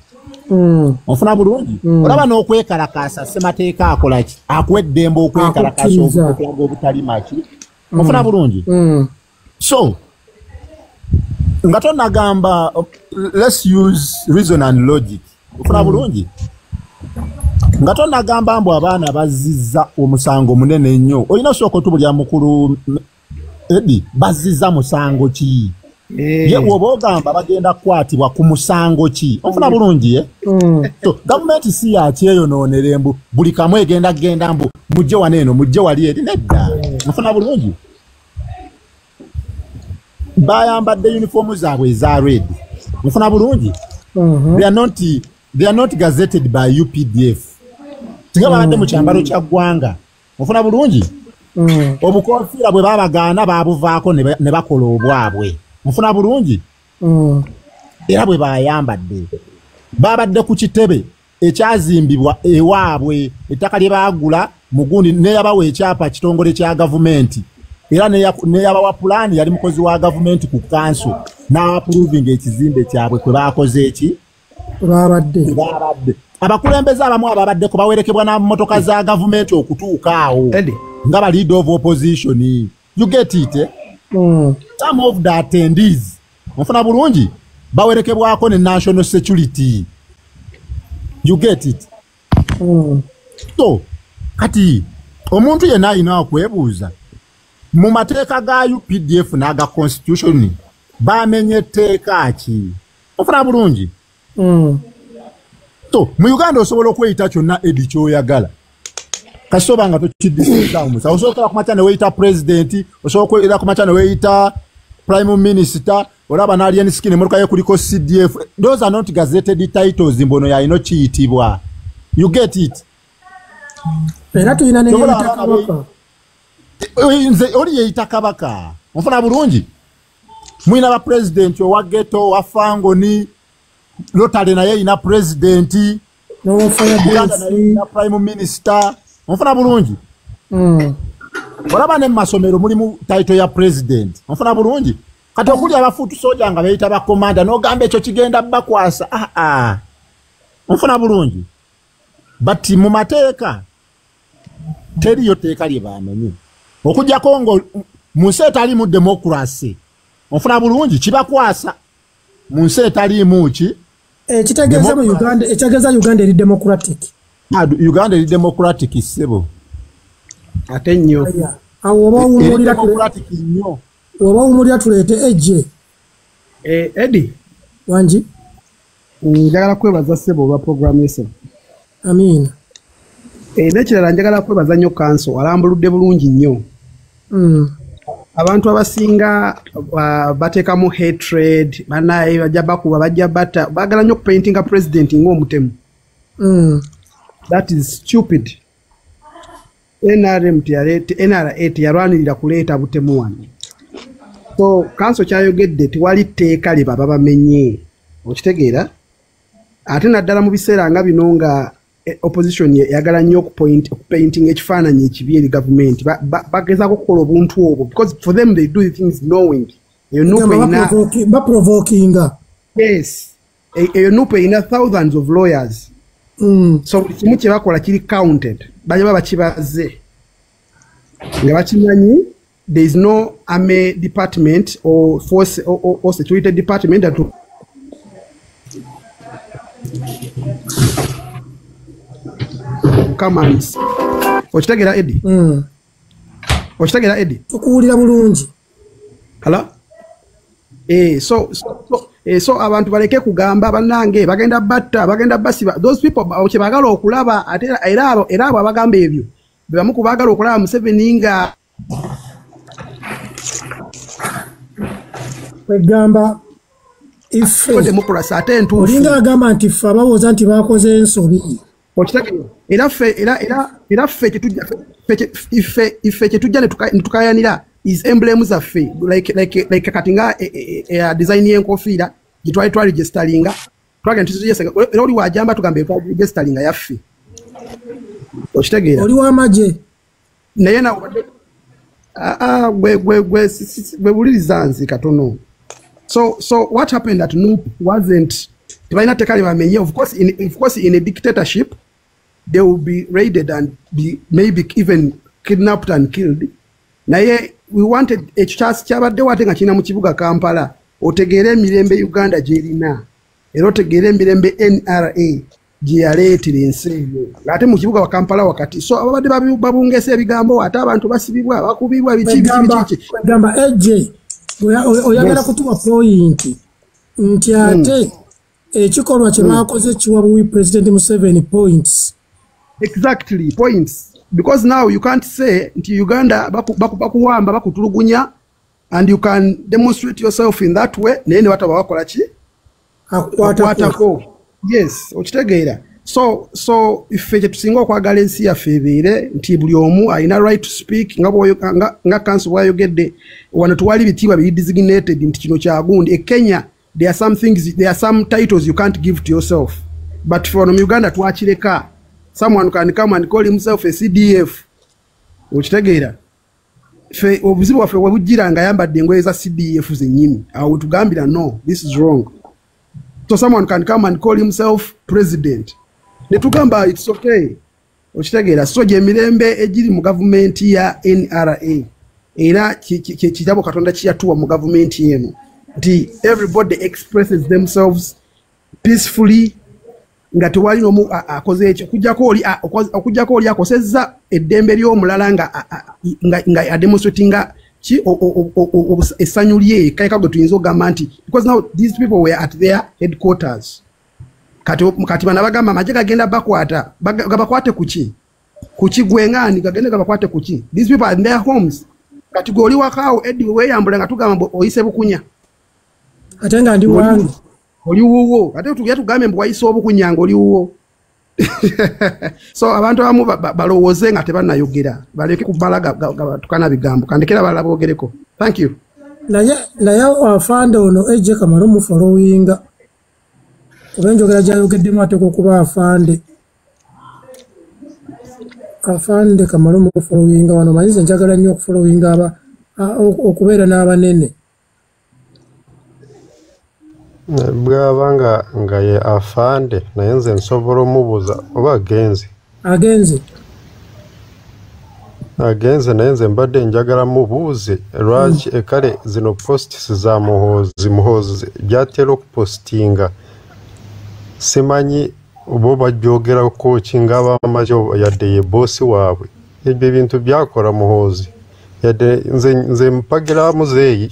Ofuna bulungi. Olaba n'okwekalakasa ssemateeka akola ki? Akuwa eddembe okwekalakasa okulaga obutali maki. Ofuna bulungi. So, nga tonagamba, let's use reason and logic. Ofuna bulungi. Nga tonagamba mbu abaana bazizza omusango munene nnyo. Olina osooka otubulya mukulu Eddie, bazizza musango ki? Ye woba ogamba bagenda kukwatibwa ku musango ki? Ofuna bulungi so, gavumenti si yakyeyonoonera mbu buli kamu egenda mbu mujje wano eno mujje wali eri nedda. Ofuna bulungi. Bayambadde uniform zaabwe eza red. Ofuna bulungi. They are not gazetted by UPDF. Singa babadde mu kyambalo kya ggwanga. Ofuna bulungi. Obukofiira bwe babagaana babuvaako ne bakola obwabwe. Mufuna bulungi. Era bwe bayambadde. Babadde ku kitebe ekyazimbibwa ewaabwe ettaka lye baagula mugundi ne yabawa ekyapa kitongole kya gavumenti. Era ne yabawa pulaani yali mukozi wa gavumenti ku kanso n'approving ekizimbe kyabwe kwe baakoze eki? Babadde. Abakulembeze abamu ababaddeko bawerekebwa na mmotoka za gavumenti okutuuka awo. Nga ba leader of opposition. You get it? Some of the attendees mufuna bulungi bawerekebwako ne national security. You get it? So kati omuntu yenna alina okwebuuza mu mateeka ga UPDF n'aga constitution bamenye etteeka ki? Mufuna bulungi. So mu Uganda osobola okweyita kyonna Eddie kyoyagala. Kasoba nga tukidisiza umusa. Osobola kumacha ne weyita president, osobola kweyita kumacha ne weyita prime minister, olaba na alien skin moruka ye kuliko CDF. Those are not gazetted titles mbono ya ino kiyitibwa. You get it? Era tuyina ne yeyita kabaka. Nze oli yeyita kabaka. Mufuna bulungi. Mwina ba president wa ghetto wa fango ni Lotale na ye ina president. No fire na prime minister. Mufuna bulungi. Olaba ne masomero mulimu title ya president. Mufuna bulungi. Kati okuli abafutu soja nga bayita ba commander no gambe ekyo kigenda bakwasa. Mufuna bulungi. But mu mateeka teriyo teeka lye bamenye. Okujja Kongo munsi etali mu democracy. Mufuna bulungi kibakwasa. Munsi etali muki. Kitegeeza mu Uganda, ekitegeeza Uganda eri democratic. Uganda eri democratic sebo. Ate nnyo. Awo bawumulira democratic nnyo. Obawumulira tuleete ejje. Eddie. Wanji. Njagala kwebaza sebo olwa program yese. Amiina. Nekirala njagala kwebaza nnyo kanso alambuludde bulungi nnyo. Abantu abasinga bateekamu hatred banaye bajja bakuba bajja bata bagala nnyo paintinga president ng'omutemu. That is stupid. NRA teyalwanirira kuleeta butemu wano. So kanso kyayogedde tewali tteeka lye baba bamenye. Okitegeera? Ate naddala mu biseera nga bino nga opposition yagala nnyo okupainting ekifaananyi ekibi eri government. Bagezaako okukola obuntu obwo because for them they do the things knowing. Baprovokinga. Yes. Eyo nupe ina thousands of lawyers. So kimu kye bakola kiri counted. Bajja bakibaze. Nga bakimanyi there is no army department or force or security department that commands. Okitegeera Eddie? Okitegeera Eddie? Tukuwulira bulungi. Hala? So abantu baleke kugamba bannange bagenda batta bagenda basiba those people kye bagala okulaba ate era abo abagamba ebyo bebamu kubagala okulaba Museveni nga kwegamba ife democracy ate ntuufu olinga agamba nti ffe abawooza nti bakoze ensobi okitegeera era ffe kyetujja netukayanira is emblems zaffe like kati nga design y'enkofiira gye twali registeringa twagenda tuzijesanga era oli wajamba tugambe registeringa yaffe okitegeera oli w'amagye naye na gwe buliriza nzi katono so what happened at Nup wasn't tebalina tteeka libamenye. Of course in a dictatorship they will be raided and be maybe even kidnapped and killed. Naye we wanted ekyo kyabaddewo ate nga kirina mu kibuga Kampala otegeere emirembe Uganda gyerina era otegeere emirembe NRA gye yaleetera ensi eyo ng'ate mu kibuga wa Kampala wakati. So ababadde babungesa ebigambo ate abantu basibibwa bakubibwa biki. Gamba AJ oyagala kutuwa point nti ate ekikolwa kye baakoze kiwabuwi President Museveni points. Exactly, points. Because now you can't say nti Uganda bakuwamba bakutulugunya and you can demonstrate yourself in that way. Nene watu bawakola ki? Akwatako. Yes, okitegeera. So if tusinga okwagala ensi yaffe ebeere nti buli omu alina right to speak nga council bwayogedde wano tuwali bitiibwa biri designated nti kino kya gundi. Kenya there are some titles you can't give to yourself. But for Uganda twakireka. Someone can come and call himself a CDF. Okitegeera. Fe obuzibu waffe wabujjira nga yambadde engoye za CDF zennyini. Awo tugambira no, this is wrong. So someone can come and call himself president. Netugamba it's okay. Okitegeera. So gye mirembe egiri mu government ya NRA. Era kitabo Katonda kiyatuwa mu government yeno. Nti everybody expresses themselves peacefully. Nga tewali nomu akoze ekyo okujjako oli akosezza eddembe ly'omulala nga ademonstratinga ki essanyu lye kayika gwe tuyinza ogamba nti because now these people were at their headquarters kati bana bagamba amagye gagenda bakwate kuki gwengaani gagende gabakwate kuki. These people are in their homes. Kati gwe oli wakaawo Eddie weeyambula nga tugamba oyise bukunya ate nga ndi wange oli wuwo ate tugya tugambe mbu wayise obukunyanga oli wuwo. So abantu abamu balowooze nga tebannayogera baleke kubalaga tukana bigambo kandekera balala boogereko. Thank you. naye afande ono ejje Kamala mu followinga kuba enjogera gy'ayogeddemu ateeka okuba afande Kamala mu followinga wano manyize njagala nnyo okufollowinga okubeera n'abanene. Bwaba nga ye afande naye nze nsobola omubuuza oba agenze naye nze mbadde njagala mubuuze lwaki ekale zino posts za muhoozi gyatera okupostinga simanyi bo bajyogerako kinga abamaze yadde ye boosi waabwe ebyo ebintu byakola muhoozi yadde nze mpagira muzeeyi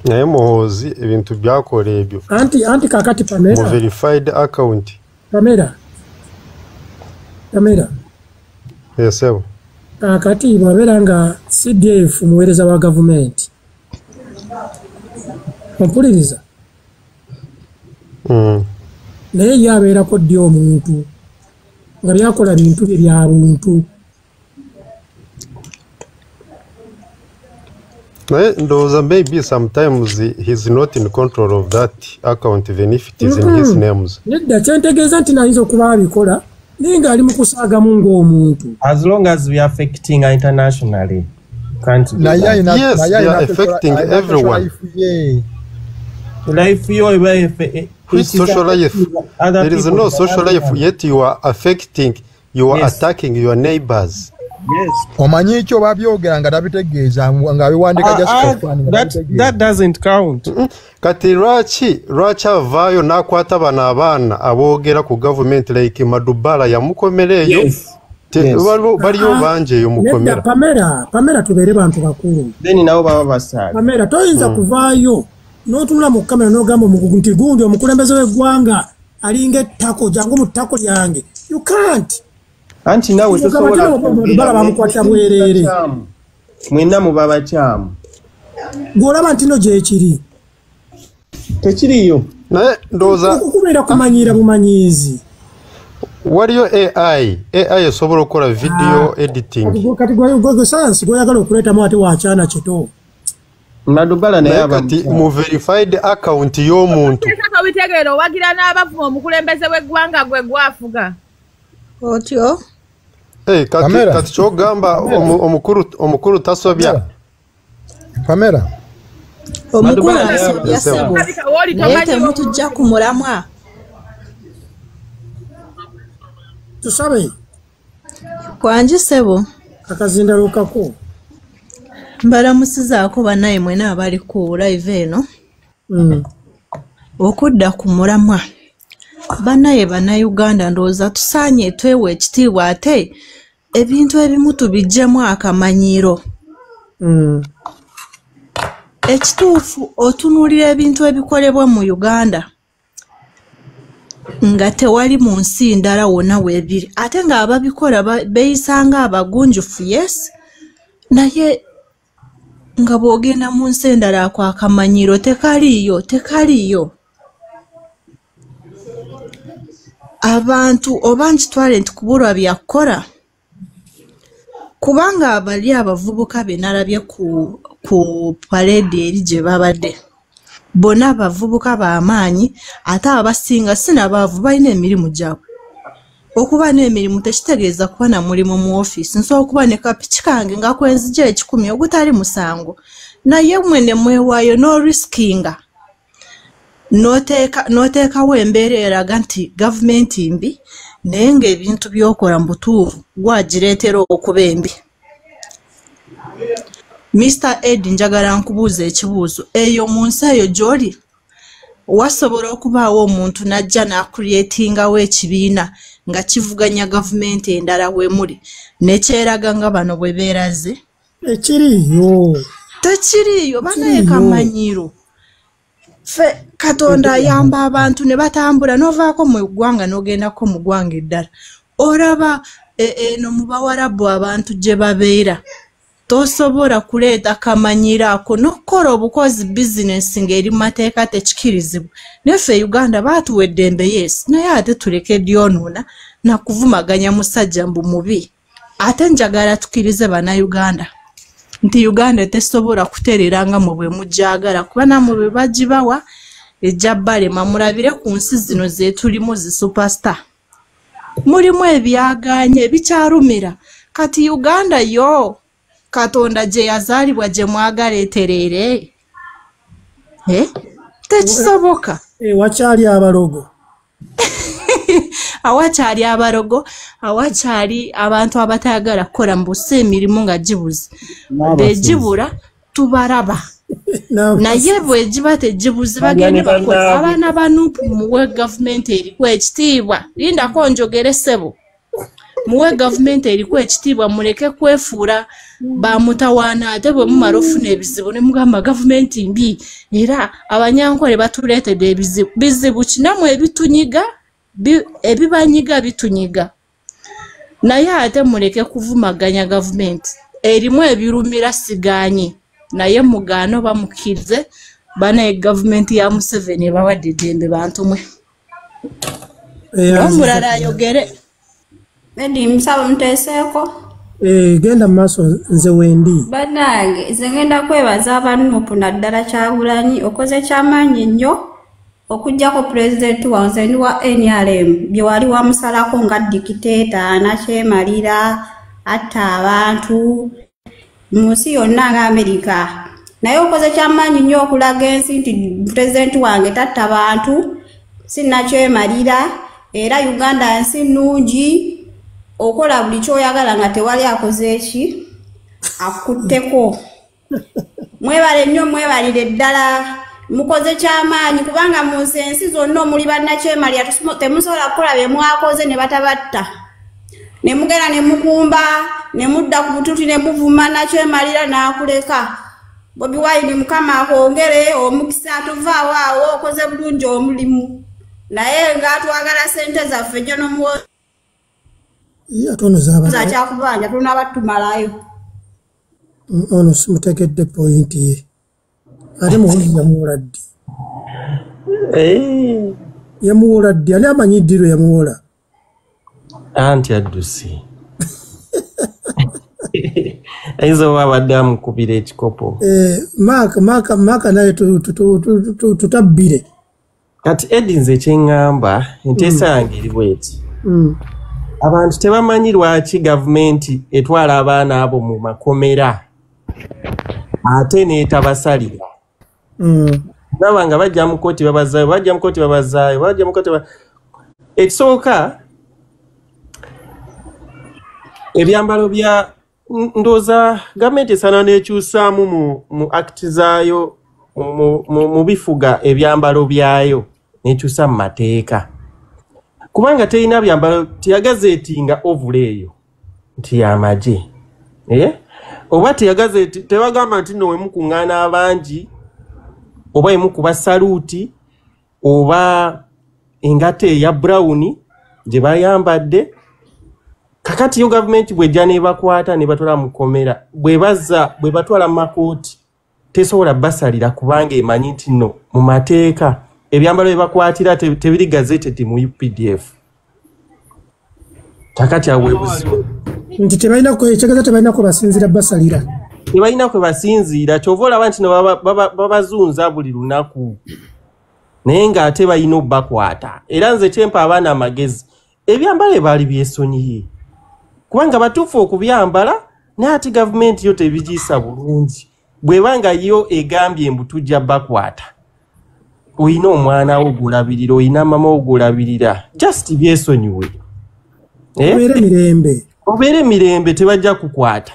naye muhoozi ebintu byakola ebyo anti kakati Pamela mu verified account Pamela yesebo kakati bwabeera nga CDF muweereza wa gavumenti ompuliriza naye yabeerako ddi omuntu nga byakola bintu bye bya buntu. Maybe sometimes he's not in control of that account even if it is in his names. As long as we are affecting internationally. Can't be yes, we are affecting everyone. Which social life? There is no social life, yet you are affecting, you are attacking your neighbors. Yes. Omanyi ekyo babyogera nga tabitegeeza nga biwandika just for fun. That doesn't count. Kati lwaki avaayo n'akwata bano abaana aboogera ku government like Madubala yamukomereeyo baliyo bangi eyo mukomera. Pamela tubeere bantu bakulu. Then nabo baba basaale. Pamela toyinza kuvaayo n'otunula mu kamera n'ogamba omugugu nti gundi omukulembeze w'eggwanga alinga ettako jangu mu ttako lyange. You can't. Anti nawe tosobola bamukwata bwerere mwena mubaba kyamu gwolaba nti no gyekiri tekiriyo naye ndowooza okubeera kumanyira bumanyiizi waliyo AI esobola okukola video editing kati gwe science gweyagala okuleetamu ate wakyana kito Madubala naye kati mu verified account y'omuntu bitegeera owagira n'abavuma omukulembeze w'eggwanga gwe gwafuga otyo kati kyogamba omukulu tasobya omukulu tasobya sebo naye temutujja ku mulamwa tusabe kwanje sebo akazinda lukako mbalamusizaako bannaye mwena abali ku live eno okudda ku mulamwa bannaye bannayuganda ndowooza tusaanye twewa ekitiibwa ate ebintu ebimu tubiggyemu akamanyiro ekituufu otunuulira ebintu ebikolebwa mu Uganda nga tewali mu nsi ndala wonna weebiri ate nga ababikola beeyisanga abagunjufu yes naye nga bw'ogenda mu nsi endala ako akamanyiro tekaliyo abantu oba nkitwale nti kubulwa byakukola kubanga abali abavubuka be nalabye ku parade eri gye babadde bonna abavubuka b'amaanyi ate abasinga sinabaavu balina emirimu gyabwe okuba n'emirimu tekitegeeza kuba na mulimu mu ofiisi nsobola okuba ne kapiki kange nga kwenzija 10 ogutali musango naye mwene mwewaayo n'oriskinga n'oteekawo embeera eraga nti gavumenti mbi naye ng'ebintu by'okola mu butuufu gwagireetera okuba embi. Mr. Ed njagala nkubuuza ekibuuzo eyo mu nsi eyo gy'oli wasobola okubaawo omuntu n'ajja n'akuliyetingawo ekibiina nga kivuganya gavumenti endala wemuli nekyeraga nga bano bwe beeraze ekiriyo tekiriyo banaye kamanyiro fe Katonda ayamba abantu ne batambula n'ovaako mu ggwanga n'ogendako mu ggwanga eddala olaba eno mu Bawarabu abantu gye babeera tosobola kuleeta kamanyiro ako n'okukola obukozi bizinesi ng'eri mu mateeka tekikirizibwa naffe Uganda baatuwa eddembe yes naye ate tuleke dyonuuna nakuvumaganya musajja mbu mubi ate njagala tukirize bannayuganda nti Uganda tesobola kutereeranga mu bwe mujjagala kuba namwe bwe bagibawa ejja balema mulabire ku nsi zino zetulimu zi superstar mulimu ebyaganye ebikyalumira kati Uganda yo Katonda gye yazaalibwa gye mwagala etereere tekisoboka wakyali abalogo awakyali abalogo awakyali abantu abatayagala kukola mbusa emirimu nga gibuze begibula tubalaba naye bwegiba tegibuze bagende bakola abaana banupu muwe gavumenti eriku ekitiibwa lindako njogere ssebo muwe gavumenti eriku ekitiibwa muleke kwefuula bamutawaana ate bwe mumala ofuna ebizibu ne mugamba gavumenti mbi era abanyankole batuleetedde ebizibu bizibu kinamu ebitunyiga ebibanyiga bitunyiga naye ate muleke kuvumaganya gavumenti erimu ebirumira siganye naye mugaano bamukirize banaye gavumenti ya Museveni bawadde eddembe bantu mwe omulala ayogere Edi msaba mteseeko genda maaso nze wendi banange nze ngenda kwebaza abanupu naddala Kyagulanyi okoze kyamaanyi nnyo okujjako pulezidenti wanze ndi wa NRM bye wali wamusalako nga dikiteeta anakyemalira atta abantu mu nsi yonna nga Amerika naye okoze kyamaanyi nnyo okulaga ensi nti pulezidenti wange tatta abantu sinnakyemalira era Uganda nsi nnungi okola buli kyoyagala nga tewali akoze eki akutteko mwebale nnyo mwebalire ddala mukoze kyamaanyi kubanga mu nsi zonna omuli bannakyemalira temusobola kukola bye mwakoze ne batabatta ne mugenda ne mukumba ne mudda ku bututi ne muvuma nakyemalira n'akuleka Bobi Wine mukama akwongere omukisa tuvaawo awo okoze bulungi omulimu naye nga twagala sente zaffe gyo n'omuwo atono zaba kyakubanja tulina abatumalayo ono simutegedde pointi ye ate muwuliza yamuwoladde yamuwoladde ani amanyi ddiro yamuwola anti addusi ayinza oba abadde amukubira ekikopo maaka naye tutabbire kati Edi nze kyeŋŋamba enteesa yange eri bweti abantu tebamanyi lwaki gavumenti etwala abaana abo mu makomera ate n'etabasalira naba nga bajja mu kkooti babazaayo ekisooka ebyambalo bya ndoza government esana nekyusaamu mu act zaayo mu bifuga ebyambalo byayo nekyusa mu mateeka kubanga terina byambalo tiyagazeetinga ovula eyo nti yamaje oba tiyagazeeti tebagamba nti no wemukuŋŋaana abangi oba emukuba saluuti oba engate eya brown gye bayambadde kakati yo gavumenti bwejja nebakwata nebatwala mukomera bwe batwala mu makooti tesobola basalira kubanga emanyi nti no mu mateeka ebyambalo byebakwatira tebiri gazetted mu UPDF kakati awebuzibu nti tebalina kwe basinzira basalira tebalina kwe basinziira kyova olaba nti babazunza buli lunaku naye ng'ate balina obbakwata era nze kyempa abaana amagezi ebyambalo baali byesonyiye kubanga batuufu okubyambala naye ate gavumenti yo tebigiisa bulungi bwebanga yo egambye mbu tujja bakwata oyina omwana wo ogulabirira oyina mama wo ogulabirira just byesonyiwe obeere mirembe tebajja kukwata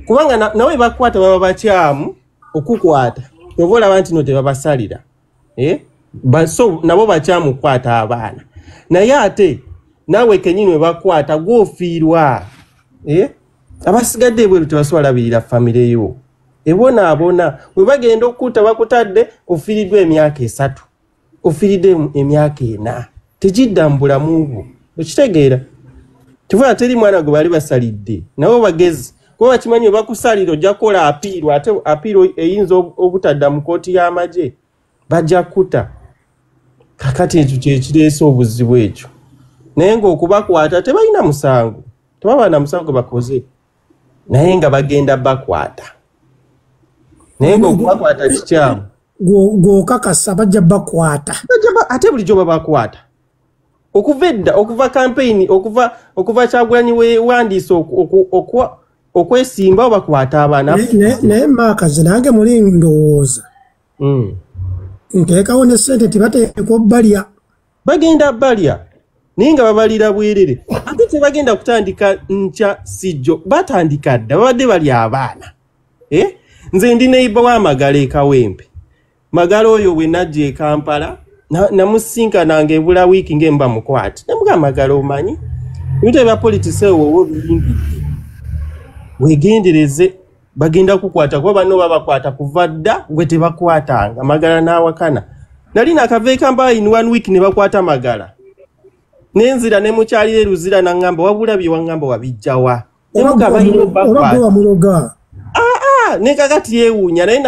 kubanga nawe bakwata baba bakyamu okukwata oba olaba nti no tebabasalira so nabo bakyamu kukwata abaana naye ate nawe kenyini webakwata gwofiirwa abasigadde ebweru tebasobola labirira famire yo ebonaabona webagenda okutta bakutadde ofiiriddwa emyaka 3 ofiiridde emyaka 4 tegidda mu bulamu bwo okitegeera kivuga teri mwana gwe bali basalidde nabo bagezi kuba bakimanyi webakusalira ojja kukola apiiro ate apiiro eyinza obutadda mu kooti y'amagye bajja kutta kakati ekyo kyekireese obuzibu ekyo naye ng'okubakwata tebalina musango tebaba na musango bakoze naye nga bagenda bakwata naye ng'okubakwata kikyamu gw'okakasa bajja bakwata ate bulijjo babakwata okuva edda okuva campaign okuva Kyagulanyi wewandiise okwesimba obakwata abaana naye maakazi nange muli ndowooza nteekawo ne ssente tibateekwa obbalya bagenda balya naye nga babalira bwerere ate tebagenda kutandika nkya sijjo batandika dda babadde bali abaana nze ndi neiba w'amagala ekawempe magala oyo bwe najja e Kampala namusinkananga ebula wiiki ng'emba mukwati namuga amagala omanyi ebintu ebya politics ewowo biyingidde wegendereze bagenda kukwata kuba banno babakwata kuva dda gwe tebakwatanga magala n'awakana nali nakava e Kampala in 1 week ne bakwata magala nenzira ne mukyalire luzira nangamba wabula bye wangamba wabijjawa muloga ne kakati yeewuunya naye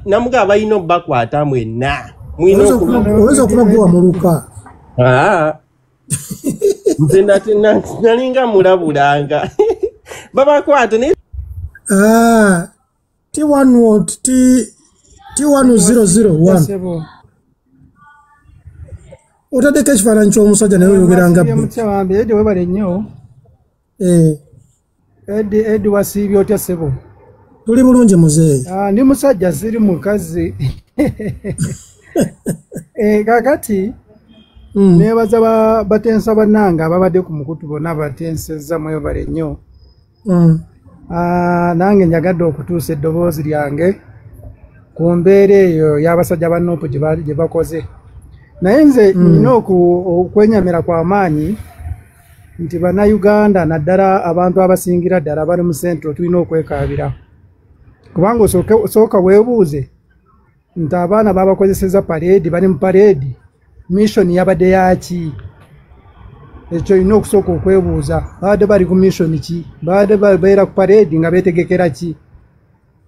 namuga abalina obbakwata mwenna oyinza okuba gwe wamuluka nze nalinga mulabulanga babakwata naye T1001 otaddeko ekifaananyi ky'omusajja naye oyogeranga Edi webale nnyo Edi wasiibye otya ssebo tuli bulungi muzeeyi ndi musajja siri mukazi kakati nebaza batensa bannanga ababadde ku mukutu bonna batensezza mwebale nnyo nange njagadde okutuusa eddoboozi lyange ku mbeera eyo y'abasajja ba Nuupu gye bakoze naye nze nina okwenyamira kw'amaanyi nti bannayuganda naddala abantu abasingira ddala bali mu sentro tulina okwekaabira kubanga osooka weebuuze nti abaana babakozeseza pareedi bali mu pareedi missoni yabadde yaki ekyo olina okusooka okwebuuza babadde bali ku missoni ki babadde babeera ku pareedi nga beetegekera ki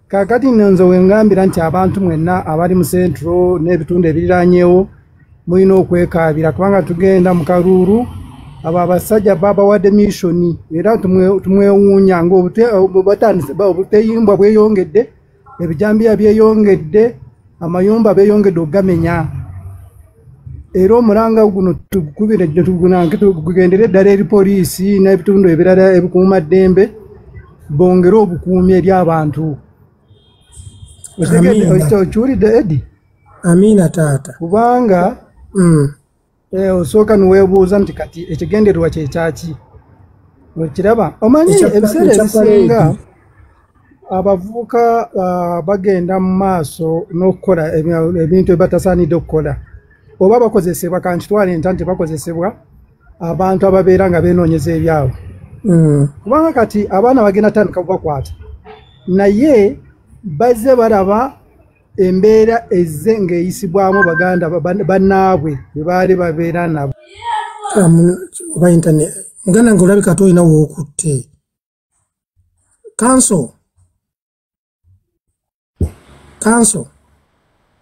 kakati nze wengambira nti abantu mwenna abali mu sentro n'ebitundu ebiriranyeewo mulina okwekaabira kubanga tugenda mu karuuru abo abasajja babawadde missoni era tumwewuunya ngaobuteyimbwa bweyongedde ebijambiya byeyongedde amayumba beyongedde okugamenya era omulanga guno tukubire tugendere eddala eri poliisi n'ebitundu ebirala ebikuuma ddembe bongere obukuumi eri abantu okiwulidde Edi amiina taata kubanga osooka niweebuuza nti kati ekigendererwa kyekyaki wekiraba omanyi ebiseera ebisinga abavubuka bagenda mu maaso n'okukola ebintu ebatasaanidde okukola oba bakozesebwa kankitwala enta nti bakozesebwa abantu ababeera nga beenoonyeza ebyabwe kubanga kati abaana bagenda tandika kubakwata naye bazze balaba embeera ezze ng'eyisibwamu baganda bannaabwe bwe baali babeera nabo oba internet muganda nga olabika toolina wookutte kanso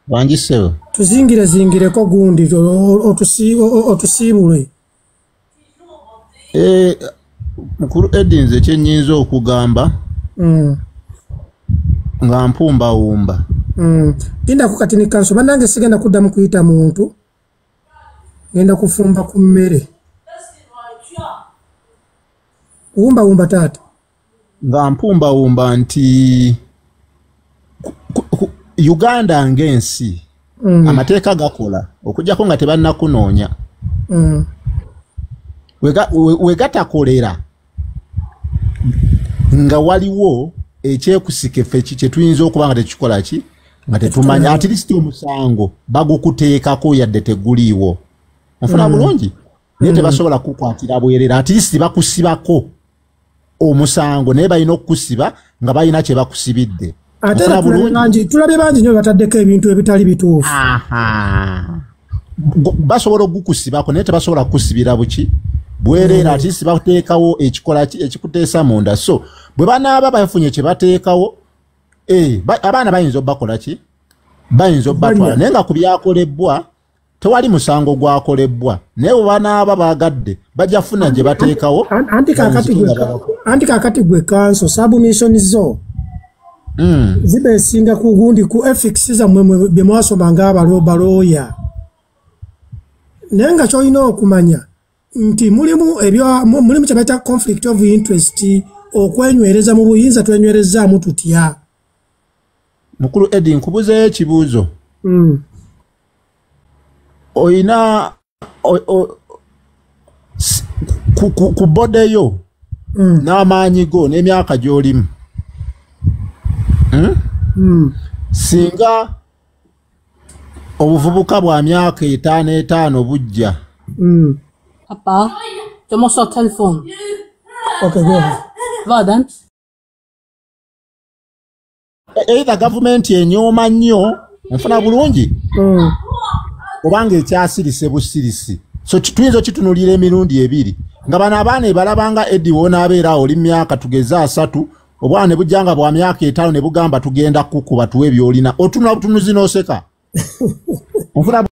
wangisewo tuzingireko gundi otusiibule mukulu Edinze kyenyinza okugamba nga mpumbawumba genda kati ne kanso bannange sigenda kuddamu kuyita muntu genda kufumba ku mmere wumba taata nga mpumbawumba nti Uganda ng'ensi amateeka gakola okujjako nga tebannakunoonya wegatakolera nga waliwo ekyekusike ffe kye tuyinza okuba nga tekikola ki nga tetumanya at least omusango bagukuteekako yadde teguliiwo onfuna bulungi naye tebasobola kukwatira bwerera at least bakusibako omusango naye balina okukusiba nga balina kye bakusibidde ate tulabye bangi nnyo bataddeko ebintu ebitali bituufu basobola okukusibako naye tebasobola kukusibira buki bwerera at least bateekawo ekikola ekikuteesa munda so bwe banaaba bafunye kye bateekawo abaana bayinza obbakola ki bayinza obbatwala naye nga ku byakolebwa tewali musango gwakolebwa naye bwe banaaba baagadde bajja funa gye bateekawo anti kaakati gwe kanso submission zo ziba esinga ku gundi ku ethics zammwe bye mwasoma ng'abalooya naye nga kyolina okumanya nti mulimu kye bayita conflict of interest okwenywereza mu buyinza twenywerezaamu tutya mukulu Edi nkubuzeeyo ekibuuzo oyina ku bodeyo n'amaanyi go n'emyaka gy'olimu singa obuvubuka bwa myaka 5 bujja Papa, je m'en sors téléphone. Ok, go ahead. Va, Dan. Either government enyooma nnyo nfuna bulungi obanga ekyasirise busirisi so tuyinza kitunulira emirundi ebiri nga bano abaana ebalabanga Edi wonaabeera oli myaka tugeze 3 obwana ne bujjanga bwa myaka 5 ne bugamba tugenda kukuba tuwe byolina otunula butunuzi n'oseka nfuna